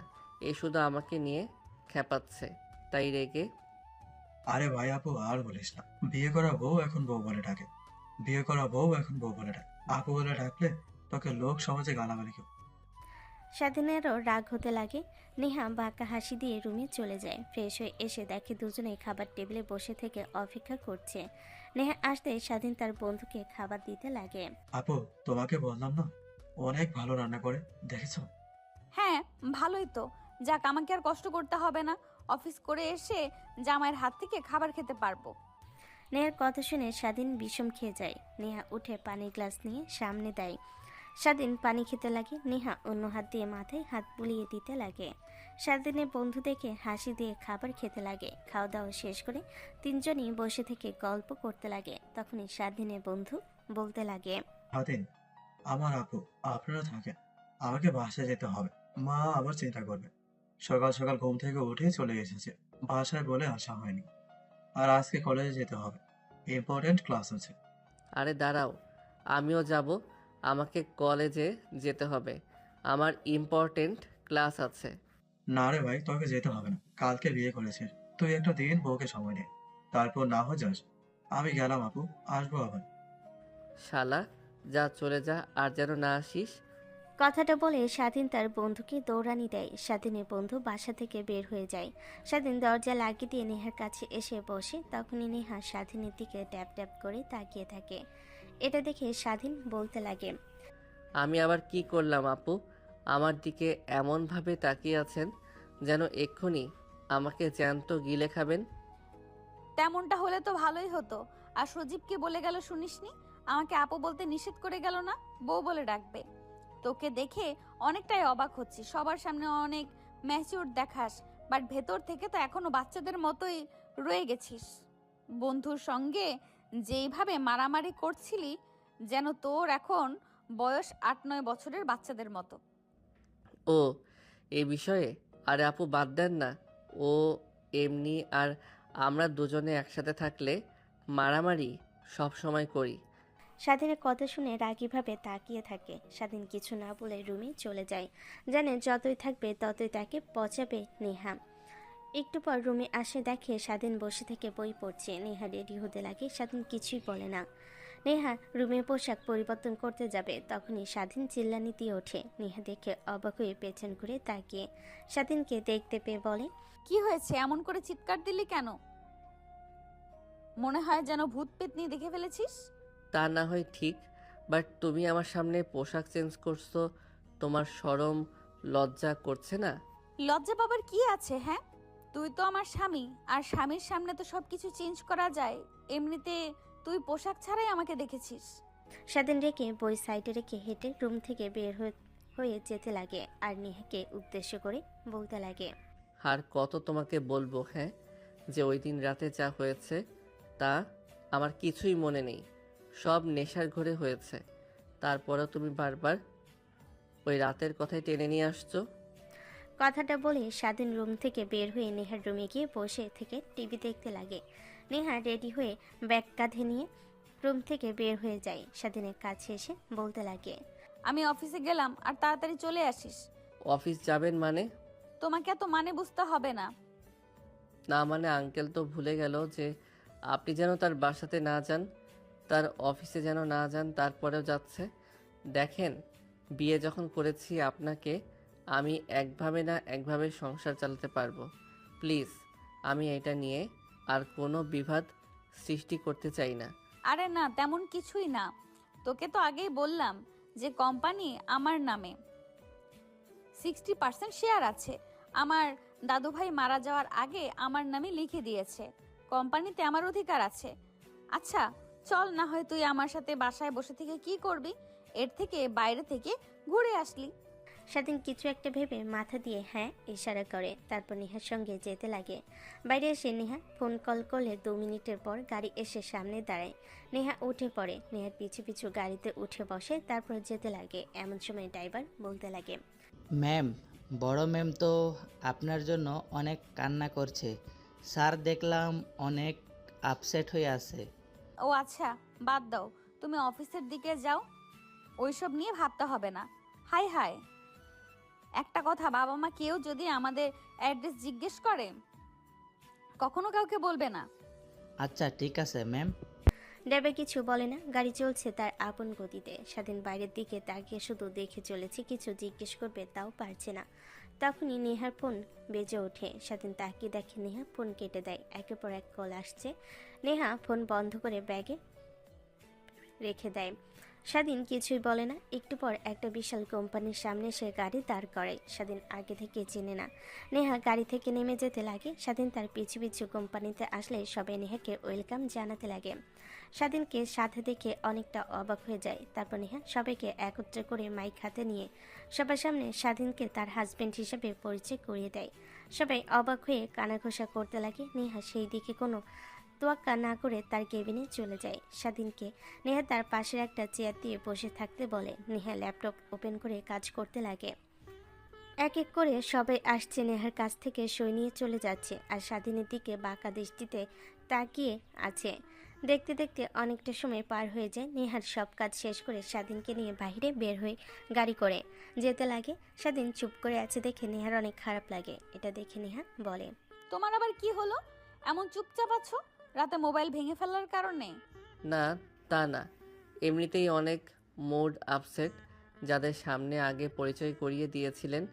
এ শুধু আমাকে নিয়ে খেপাচ্ছে, তাই রেগে। আরে ভাই আপু আর বলিস না, বিয়ে করা বউ এখন বউ বলে ডাকে, বিয়ে করা বউ এখন বউ বলে ডাকে। আপু বলে ডাকলে তোকে লোক সমাজে গালাগালি কেউ। স্বাধীনেরও রাগ হতে লাগে। নেহা বাঁকা হাসি দিয়ে রুমে চলে যায়। ফ্রেশ হয়ে এসে দেখে দুজনেই খাবার টেবিলে বসে থেকে অপেক্ষা করছে। নেহা আসতে স্বাধীন তার বন্ধুকে খাবার দিতে লাগে। আপু তোমাকে বললাম না, অনেক ভালো রান্না করে, দেখেছো? হ্যাঁ, ভালোই তো। যাক, আমাকে আর কষ্ট করতে হবে না। অফিস করে এসে জামাইয়ের হাত থেকে খাবার খেতে পারবো। নেহার কথা শুনে স্বাধীন বিষম খেয়ে যায়। নেহা উঠে পানির গ্লাস নিয়ে সামনে দেয়। স্বাধীন পানি খেতে লাগে। নেহা অন্য হাত দিয়ে মাথায় হাত বুলিয়ে দিতে লাগে। স্বাধীনের বন্ধু দেখে হাসি দিয়ে খাবার খেতে লাগে। খাওয়া দাওয়া শেষ করে তিনজনই বসে থেকে গল্প করতে লাগে। তখনই স্বাধীনের বন্ধু বলতে লাগে, স্বাধীন, আমার আপু, আপনারা থাকেন, আমাকে বাসায় যেতে হবে। মা আবার চিন্তা করবে। সকাল সকাল ঘুম থেকে উঠে চলে এসেছে, বাসায় বলে আসা হয়নি। আর আজকে কলেজে যেতে হবে, ইম্পর্টেন্ট ক্লাস আছে। আরে দাঁড়াও, আমিও যাব। আমাকে কলেজে যেতে হবে, আমার ইম্পর্টেন্ট ক্লাস আছে। না রে ভাই, তোকে যেতে হবে না, কালকে বিয়ে করেছিস, তুই একটা দিন বউকে সময় নে, তারপর না হয় যাস। আমি গেলাম আপু, আসবো আবার। শালা, যা চলে যা, আর যেন না আসিস। কথাটা বলে স্বাধীন তার বন্ধুকে দৌড়ানি দেয়। স্বাধীনের বন্ধু বাসা থেকে বের হয়ে যায়। স্বাধীন দরজা লাগিয়ে দিয়ে নেহার কাছে এসে বসে। তখনই নেহা স্বাধীনের দিকে ট্যাপ ট্যাপ করে তাকিয়ে থাকে। এটা দেখে স্বাধীন বলতে লাগে, আমি আবার কি করলাম আপু? আমার দিকে এমনভাবে তাকিয়ে আছেন যেন এক্ষুনি আমাকে জ্যান্ত গিলে খাবেন। তেমনটা হলে তো ভালোই হতো। আর সজীবকে বলে গেল শুনিসনি? আমাকে আপু বলতে নিষেধ করে গেল না, বউ বলে ডাকবে। তোকে দেখে অনেকটাই অবাক হচ্ছি। সবার সামনে অনেক ম্যাচিউর দেখাস, বাট ভেতর থেকে তো এখনো বাচ্চাদের মতোই রয়ে গেছিস। বন্ধুর সঙ্গে যেইভাবে মারামারি করছিলি, যেন তোর এখন বয়স 8-9 বছরের বাচ্চাদের মতো। ও, এই বিষয়ে? আরে আপু বাদ দেন না। ও এমনি, আর আমরা দুজনে একসাথে থাকলে মারামারি সব সময় করি। স্বাধীনের কথা শুনে রাগীভাবে তাকিয়ে থাকে। স্বাধীন কিছু না বলে রুমে চলে যায়। জানে যতই থাকবে ততই তাকে পচাবে নেহা। একটু পর রুমে আসে, দেখে স্বাধীন বসে থেকে বই পড়ছে। নেহা রেডি হতে লাগে। স্বাধীন কিছুই বলে না। নেহা রুমে পোশাক পরিবর্তন করতে যাবে, তখনই স্বাধীন চিল্লানি দিয়ে ওঠে। নেহা দেখে অবাক হয়ে পেছন ঘুরে তাকিয়ে স্বাধীনকে দেখতে পেয়ে বলে, কি হয়েছে, এমন করে চিৎকার দিলি কেন? মনে হয় যেন ভূত পেতনি দেখে ফেলেছিস। তা না হয় ঠিক, বাট তুমি আমার সামনে পোশাক চেঞ্জ করছো, তোমার শরম লজ্জা করছে না? লজ্জা পাবার কি আছে? হ্যাঁ, তুই তো আমার স্বামী, আর স্বামীর সামনে তো সবকিছু চেঞ্জ করা যায়। এমনিতে তুই পোশাক ছাড়াই আমাকে দেখেছিস। স্বাধীন রেখে বই সাইডে রেখে হেঁটে রুম থেকে বের হয়ে যেতে লাগে। আর নেহাকে উদ্দেশ্য করে বলতে লাগে, আর কত তোমাকে বলবো হ্যাঁ, যে ওই দিন রাতে যা হয়েছে তা আমার কিছুই মনে নেই, সব নেশার ঘরে হয়েছে। তারপরেও তুমি বারবার ওই রাতের কথাই টেনে নিয়ে আসছো। কথাটা বলে স্বাধীন রুম থেকে বের হয়ে নেহার রুমে গিয়ে বসে থেকে টিভি দেখতে লাগে। নেহা রেডি হয়ে ব্যাগ কাঁধে নিয়ে রুম থেকে বের হয়ে যায়। স্বাধীনের কাছে এসে বলতে লাগে, আমি অফিসে গেলাম, আর তাড়াতাড়ি চলে আসিস। অফিস যাবেন মানে? তোমাকে এত মানে বুঝতে হবে না। না মানে আঙ্কেল তো ভুলে গেল যে আপনি যেন তার বাসাতে না যান, তার অফিসে যেন না যান, তারপরেও যাচ্ছে। দেখেন, বিয়ে যখন করেছি আপনাকে, আমি একভাবে না একভাবে সংসার চালাতে পারবো। প্লিজ, আমি এটা নিয়ে আর কোনো বিবাদ সৃষ্টি করতে চাই না। আরে না, তেমন কিছুই না। তোকে তো আগেই বললাম যে কোম্পানি আমার নামে 60% শেয়ার আছে। আমার দাদুভাই মারা যাওয়ার আগে আমার নামে লিখে দিয়েছে। কোম্পানিতে আমার অধিকার আছে। আচ্ছা, চল না হয় তুই আমার সাথে বাসায় বসে থেকে কি করবি, এর থেকে বাইরে থেকে ঘুরে আসলি। স্বাধীন কিছু একটা ভেবে মাথা দিয়ে হ্যাঁ ইশারা করে, তারপর নেহার সঙ্গে যেতে লাগে। বাইরে এসে নেহা ফোন কল করলে 2 মিনিটের পর গাড়ি এসে সামনে দাঁড়ায়। নেহা উঠে পড়ে, নেহার পিছু পিছু গাড়িতে উঠে বসে, তারপর যেতে লাগে। এমন সময় ড্রাইভার বলতে লাগে, ম্যাম, বড় ম্যাম তো আপনার জন্য অনেক কান্না করছে। স্যার দেখলাম অনেক আপসেট হয়ে আছে। ও আচ্ছা, বাদ দাও, তুমি অফিসের দিকে যাও, ওইসব নিয়ে ভাবতে হবে না। হাই হাই, একটা কথা, বাবা মা কেউ যদি আমাদের অ্যাড্রেস জিজ্ঞেস করে কখনো কাউকে বলবে না। আচ্ছা ঠিক আছে ম্যাম। ড্রাইভার কিছু বলে না, গাড়ি চলছে তার আপন গতিতে। স্বাধীন বাইরের দিকে তাকিয়ে শুধু দেখে চলেছে, কিছু জিজ্ঞেস করবে তাও পারছে না। তখনই নেহার ফোন বেজে ওঠে। স্বাধীন তাকিয়ে দেখে নেহা ফোন কেটে দেয়। একের পর এক কল আসছে। নেহা ফোন বন্ধ করে ব্যাগে রেখে দেয়। স্বাধীন কিছুই বলে না। একটু পর একটা বিশাল কোম্পানির সামনে সে গাড়ি দাঁড় করায়। স্বাধীন আগে থেকে চেনে না। নেহা গাড়ি থেকে নেমে যেতে লাগে। স্বাধীন তার পিছু পিছু কোম্পানিতে আসলে সবাই নেহাকে ওয়েলকাম জানাতে লাগে। স্বাধীনকে সাথে দেখে অনেকটা অবাক হয়ে যায়। তারপর নেহা সবাইকে একত্রে করে মাইক হাতে নিয়ে সবার সামনে স্বাধীনকে তার হাজবেন্ড হিসেবে পরিচয় করিয়ে দেয়। সবাই অবাক হয়ে কানাঘোষা করতে লাগে। নেহা সেই দিকে কোনো তোয়াক্কা না করে তার কেবিনে চলে যায়। স্বাধীনকে নেহা তার পাশের একটা চেয়ার দিয়ে বসে থাকতে বলে। নেহা ল্যাপটপ ওপেন করে কাজ করতে লাগে। এক এক করে সবাই আসছে, নেহার কাছ থেকে সই নিয়ে চলে যাচ্ছে, আর স্বাধীনের দিকে বাঁকা দৃষ্টিতে তাকিয়ে আছে। দেখতে দেখতে অনেকটা সময় পার হয়ে যায়। নেহার সব কাজ শেষ করে স্বাধীনকে নিয়ে বাইরে বের হয়ে গাড়ি করে যেতে লাগে। স্বাধীন চুপ করে আছে দেখে নেহার অনেক খারাপ লাগে। এটা দেখে নেহা বলে, তোমার আবার কি হলো, এমন চুপচাপ আছো? রাতে মোবাইল ভেঙে ফেলার কারণে? না, তা না, এমনিতেই অনেক মুড আপসেট। যাদের সামনে আগে পরিচয় করিয়ে দিয়েছিলেন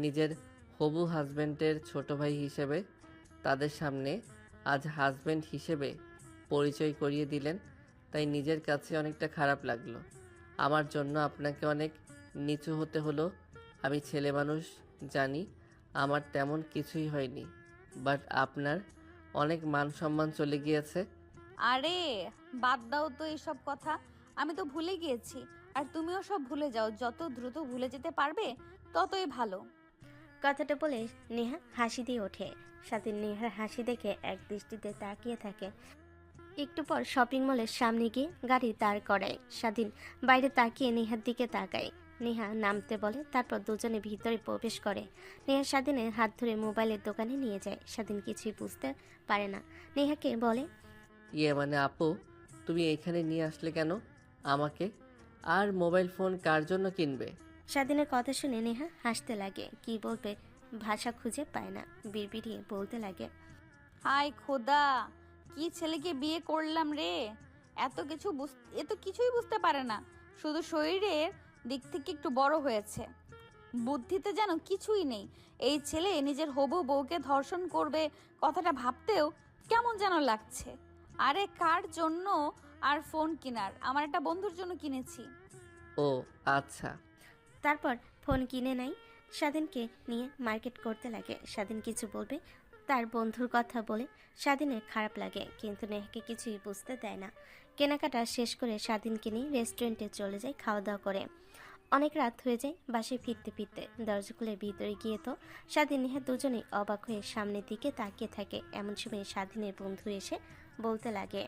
নিজের হবু হাজব্যান্ডের ছোট ভাই হিসেবে, তাদের সামনে আজ হাজব্যান্ড হিসেবে পরিচয় করিয়ে দিলেন, তাই নিজের কাছে অনেকটা খারাপ লাগলো। আমার জন্য আপনাকে অনেক নিচু হতে হলো। আমি ছেলে মানুষ, জানি আমার তেমন কিছুই হয়নি, বাট আপনার অনেক মান সম্মান চলে গিয়েছে। আরে বাদ দাও তো এইসব কথা, আমি তো ভুলে গিয়েছি। আর তুমিও সব ভুলে যাও, যত দ্রুত ভুলে যেতে পারবে ততই ভালো। কথাটা বলে নেহা হাসি দিয়ে ওঠে। স্বাধীন নেহার হাসি দেখে এক দৃষ্টিতে তাকিয়ে থাকে। একটু পর শপিং মলের সামনে গিয়ে গাড়ি দাঁড় করায়। স্বাধীন বাইরে তাকিয়ে নেহার দিকে তাকায়। নেহা নামতে বলে, তারপর দুজনে ভিতরে প্রবেশ করে। নেহা স্বাধীনের হাত ধরে মোবাইলের দোকানে নিয়ে যায়। স্বাধীন কিছুই বুঝতে পারে না। নেহাকে বলে, মানে আপু, তুমি এইখানে নিয়ে আসলে কেন আমাকে? আর মোবাইল ফোন কার জন্য কিনবে? স্বাধীনের কথা শুনে নেহা হাসতে লাগে। কি বলবে ভাষা খুঁজে পায় না, বিড়বিড়িয়ে বলতে লাগে, হায় খোদা, কি ছেলেকে বিয়ে করলাম রে! এ তো কিছুই বুঝতে পারে না, শুধু শরীরের দিক থেকে একটু বড় হয়েছে, বুদ্ধিতে যেন কিছুই নেই। এই ছেলে নিজের হবু বউকে ধর্ষণ করবে, কথাটা ভাবতেও কেমন যেন লাগছে। আরে কার জন্য আর ফোন কেনার? আমার একটা বন্ধুর জন্য কিনেছি। ও আচ্ছা। তারপর ফোন কিনে নেয়। স্বাধীনকে নিয়ে মার্কেট করতে লাগে। স্বাধীন কিছু বলবে, তার বন্ধুর কথা বলে স্বাধীনের খারাপ লাগে, কিন্তু নেহাকে কিছুই বুঝতে দেয় না। কেনাকাটা শেষ করে স্বাধীনকে নিয়ে রেস্টুরেন্টে চলে যায় খাওয়া দাওয়া করে। অনেক রাত হয়ে যায়। বাসায় ফিরতে ফিরতে দরজা খুলে ভিতরে গিয়ে তো স্বাধীন নেহা দুজনেই অবাক হয়ে সামনের দিকে তাকিয়ে থাকে। এমন সময় স্বাধীনের বন্ধু এসে বলতে লাগে,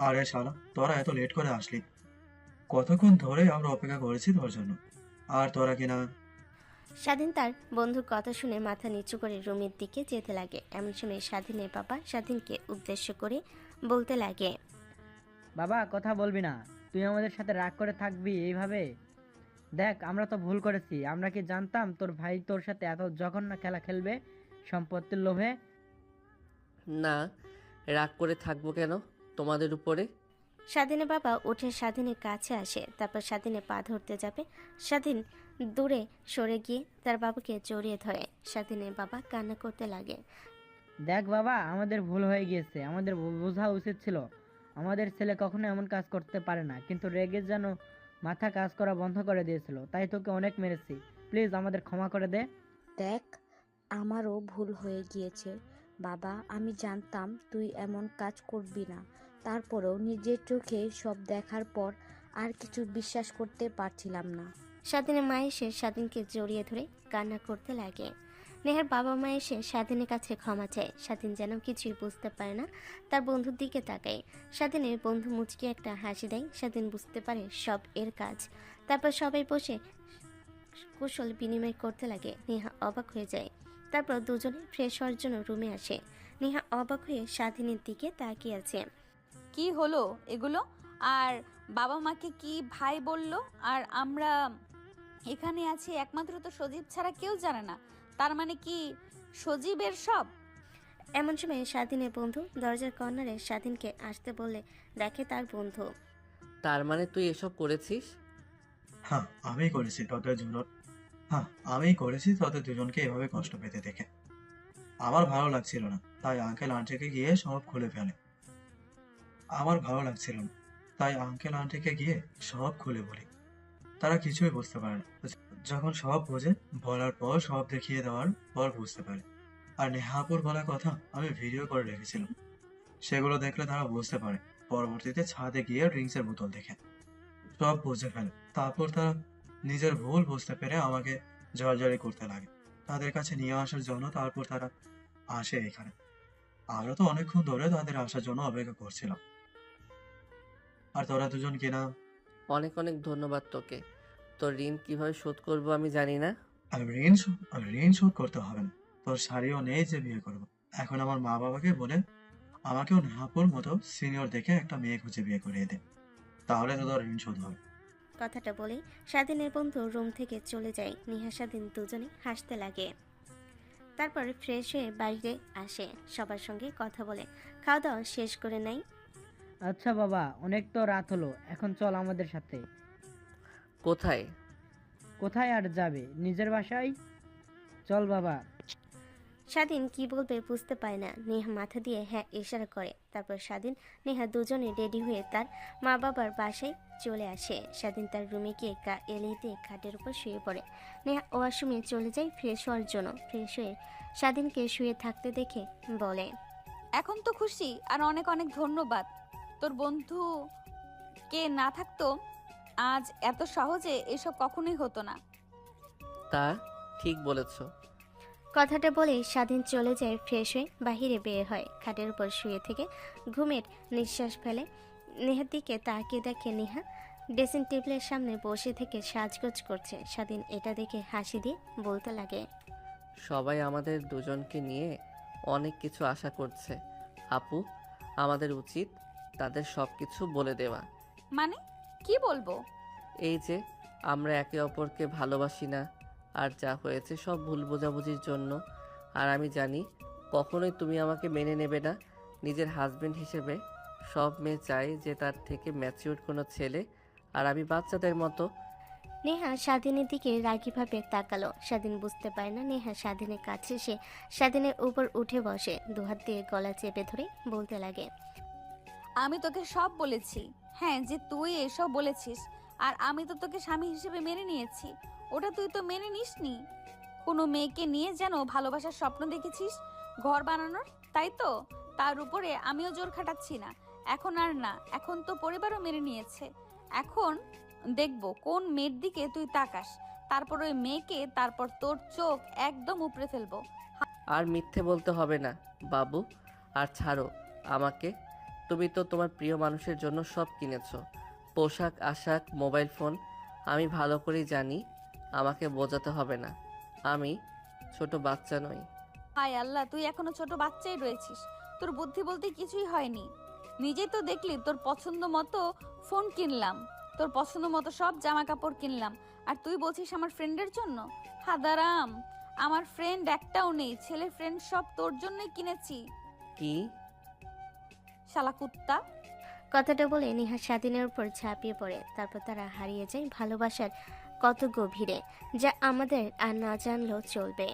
আরে শালা, তোরা এত লেট করে আসলি? কতক্ষণ ধরে আমরা অপেক্ষা করেছি তোর জন্য, আর তোরা কিনা। স্বাধীন তার বন্ধুর কথা শুনে মাথা নিচু করে রুমের দিকে যেতে লাগে। এমন সময় স্বাধীনের বাবা স্বাধীনকে উদ্দেশ্য করে বলতে লাগে, বাবা কথা বলবি না, তুই আমাদের সাথে রাগ করে থাকবি এইভাবে? দেখ আমরা তো ভুল করেছি। আমরা কি জানতাম তোর ভাই তোর সাথে এত জঘন্য খেলা খেলবে সম্পত্তির লোভে? না, রাগ করে থাকবো কেন তোমাদের উপরে? স্বাধীনের বাবা উঠে স্বাধীনের কাছে আসে। তারপর স্বাধীনের পা ধরতে যাবে। স্বাধীন দূরে সরে গিয়ে তার বাবাকে জড়িয়ে ধরে। স্বাধীনের বাবা কান্না করতে লাগে। দেখ বাবা, আমাদের ভুল হয়ে গিয়েছে, আমাদের বোঝা উচিত ছিল। আমাদের ছেলে কখনো এমন কাজ করতে পারে না, কিন্তু রেগে যেন মাথা কাজ করা বন্ধ করে দিয়েছিল, তাই তোকে অনেক মেরেছি। প্লিজ আমাদের ক্ষমা করে দে। দেখ, আমারও ভুল হয়ে গিয়েছে বাবা, আমি জানতাম তুই এমন কাজ করবি না, তারপরেও নিজের চোখে সব দেখার পর আর কিছু বিশ্বাস করতে পারছিলাম না। স্বাধীনের মা এসে স্বাধীনকে জড়িয়ে ধরে কান্না করতে লাগে। নেহার বাবা মা এসে স্বাধীনের কাছে ক্ষমা চায়। স্বাধীন যেন কিছুই বুঝতে পারে না, তার বন্ধুর দিকে তাকায়। স্বাধীনের বন্ধু মুচকি একটা হাসি দেয়। স্বাধীন বুঝতে পারে সব এর কাজ। তারপর সবাই বসে কুশল বিনিময় করতে লাগে। নেহা অবাক হয়ে যায়। তারপর দুজনে ফ্রেশ হওয়ার জন্য রুমে আসে। নেহা অবাক হয়ে স্বাধীনের দিকে তাকিয়ে আছে। কি হলো এগুলো? আর বাবা মাকে কি ভাই বলল? আর আমরা এখানে আছি একমাত্র তো সজীব ছাড়া কেউ জানে না। তার মানে কি সজীবের সব? এমন সময় স্বাধীনের বন্ধু দরজার কর্নারে স্বাধীনকে আসতে বললে দেখে তার বন্ধু। তার মানে তুই এসব করেছিস? হ্যাঁ, আমি করেছি তোদের দুজনকে এভাবে কষ্ট পেতে দেখে আমার ভালো লাগছিল না, তাই আঙ্কেল আন্টিকে গিয়ে সব খুলে ফেলে। বলি, তারা কিছুই বুঝতে পারে না। যখন সব বোঝে, বলার পর সব দেখিয়ে দেওয়ার পর বুঝতে পারে। আর নেহাপুর বলা কথা আমি ভিডিও করে রেখেছিলাম, সেগুলো দেখলে তারা বুঝতে পারে। পরবর্তীতে ছাদে গিয়ে ড্রিঙ্কসের বোতল দেখে সব বুঝে ফেলে। তারপর তারা নিজের ভুল বুঝতে পেরে আমাকে জড়াজড়ি করতে লাগে তাদের কাছে নিয়ে আসার জন্য। তারপর তারা আসে এখানে। আমরা তো অনেকক্ষণ ধরে তাদের আসার জন্য অপেক্ষা করছিলাম। আর তোরা দুজন কিনা অনেক অনেক ধন্যবাদ তোকে। তোর ঋণ কিভাবে শোধ করবো আমি জানি না। ঋণ শোধ করতে হবে না। তোর শাড়িও নেই যে বিয়ে করবো। এখন আমার মা বাবাকে বলে আমাকেও নেহাপুর মতো সিনিয়র দেখে একটা মেয়ে খুঁজে বিয়ে করিয়ে দে, তাহলে তো তোর ঋণ শোধ হবে। কথাটা বলে স্বাধীনের বন্ধু রুম থেকে চলে যায়। নেহা স্বাধীন দুজনে হাসতে লাগে। তারপর ফ্রেশ হয়ে বাইরে আসে, সবার সঙ্গে কথা বলে খাওয়া দাওয়া শেষ করে নেয়। আচ্ছা বাবা, অনেক তো রাত হলো, এখন চল আমাদের সাথে। কোথায়? কোথায় আর যাবে, নিজের বাসায় চল বাবা। স্বাধীন কি বলবে বুঝতে পারে না। নেহা মাথা দিয়ে হ্যাঁ ইশারা করে। তারপর স্বাধীন নেহা দুজনে রেডি হয়ে তার মা বাবার বাসায় চলে আসে। স্বাধীন তার রুমে গিয়ে এলিয়ে দিয়ে খাটের উপর শুয়ে পড়ে। নেহা ওয়াশরুমে চলে যায় ফ্রেশ হওয়ার জন্য। ফ্রেশ হয়ে স্বাধীনকে শুয়ে থাকতে দেখে বলে, এখন তো খুশি, আর অনেক অনেক ধন্যবাদ। তোর বন্ধু কে না থাকতো আজ এত সহজে এসব কখনোই হতো না। তা ঠিক বলেছ। কথাটা বলে স্বাধীন চলে যায়। ফ্রেশ হয়ে বাহিরে বের হয়। খাটের উপর শুয়ে থেকে ঘুমের নিঃশ্বাস ফেলে। নেহার দিকে তাকিয়ে দেখে নেহা ড্রেসিং টেবিলের সামনে বসে থেকে সাজগোজ করছে। স্বাধীন এটা দেখে হাসি দিয়ে বলতে লাগে, সবাই আমাদের দুজনকে নিয়ে অনেক কিছু আশা করছে আপু, আমাদের উচিত তাদের সব কিছু বলে দেওয়া। মানে কি বলবো? এই যে আমরা একে অপরকে ভালোবাসি না, আর যা হয়েছে সব ভুল বোঝাবুঝির জন্য। আর আমি জানি কখনোই তুমি আমাকে মেনে নেবে না নিজের হাজবেন্ড হিসেবে। সব মেয়ে চায় যে তার থেকে ম্যাচিউর কোনো ছেলে, আর আমি বাচ্চাদের মতো। নেহা স্বাধীনের দিকে রাগীভাবে তাকালো। স্বাধীন বুঝতে পারে না নেহা স্বাধীনের কাছে এসে স্বাধীনের উপর উঠে বসে। দুহাত দিয়ে গলা চেপে ধরে বলতে লাগে, আমি তোকে সব বলেছি। হ্যাঁ, যে তুই এসব বলেছিস, আর আমি তো তোকে স্বামী হিসেবে মেনে নিয়েছি। ওটা তুই তো মেনে নিসনি। কোনো মেয়েকে নিয়ে যেন ভালোবাসার স্বপ্ন দেখেছিস, ঘর বানানোর, তাই তো? তার উপরে আমিও জোর খাটাচ্ছি না। এখন আর না, এখন তো পরিবারও মেনে নিয়েছে। এখন দেখবো কোন মেয়ের দিকে তুই তাকাস, তারপর ওই মেয়েকে, তারপর তোর চোখ একদম উপড়ে ফেলবো। আর মিথ্যে বলতে হবে না বাবু, আর ছাড়ো আমাকে। তুমি তো তোমার প্রিয় মানুষের জন্য সব কিনেছো, পোশাক আশাক, মোবাইল ফোন। আমি ভালো করেই জানি, আমাকে বোঝাতে হবে না, আমি ছোট বাচ্চা নই। হায় আল্লাহ, তুই এখনো ছোট বাচ্চাই রয়েছিস। তোর বুদ্ধি বলতে কিছুই হয়নি। নিজেই তো দেখলি তোর পছন্দ মতো ফোন কিনলাম, তোর পছন্দ মতো সব জামা কাপড় কিনলাম, আর তুই বলছিস আমার ফ্রেন্ডের জন্য? হাদারাম, আমার ফ্রেন্ড একটাও নেই। ছেলে ফ্রেন্ড সব তোর জন্যই কিনেছি। কি? শালা কুত্তা। কথাটা বলে নেহা স্বাধীনের উপর ঝাঁপিয়ে পড়ে। তারপর তারা হারিয়ে যায় ভালোবাসার কত গভীরে, যা আমাদের আর না জানলেও চলবে।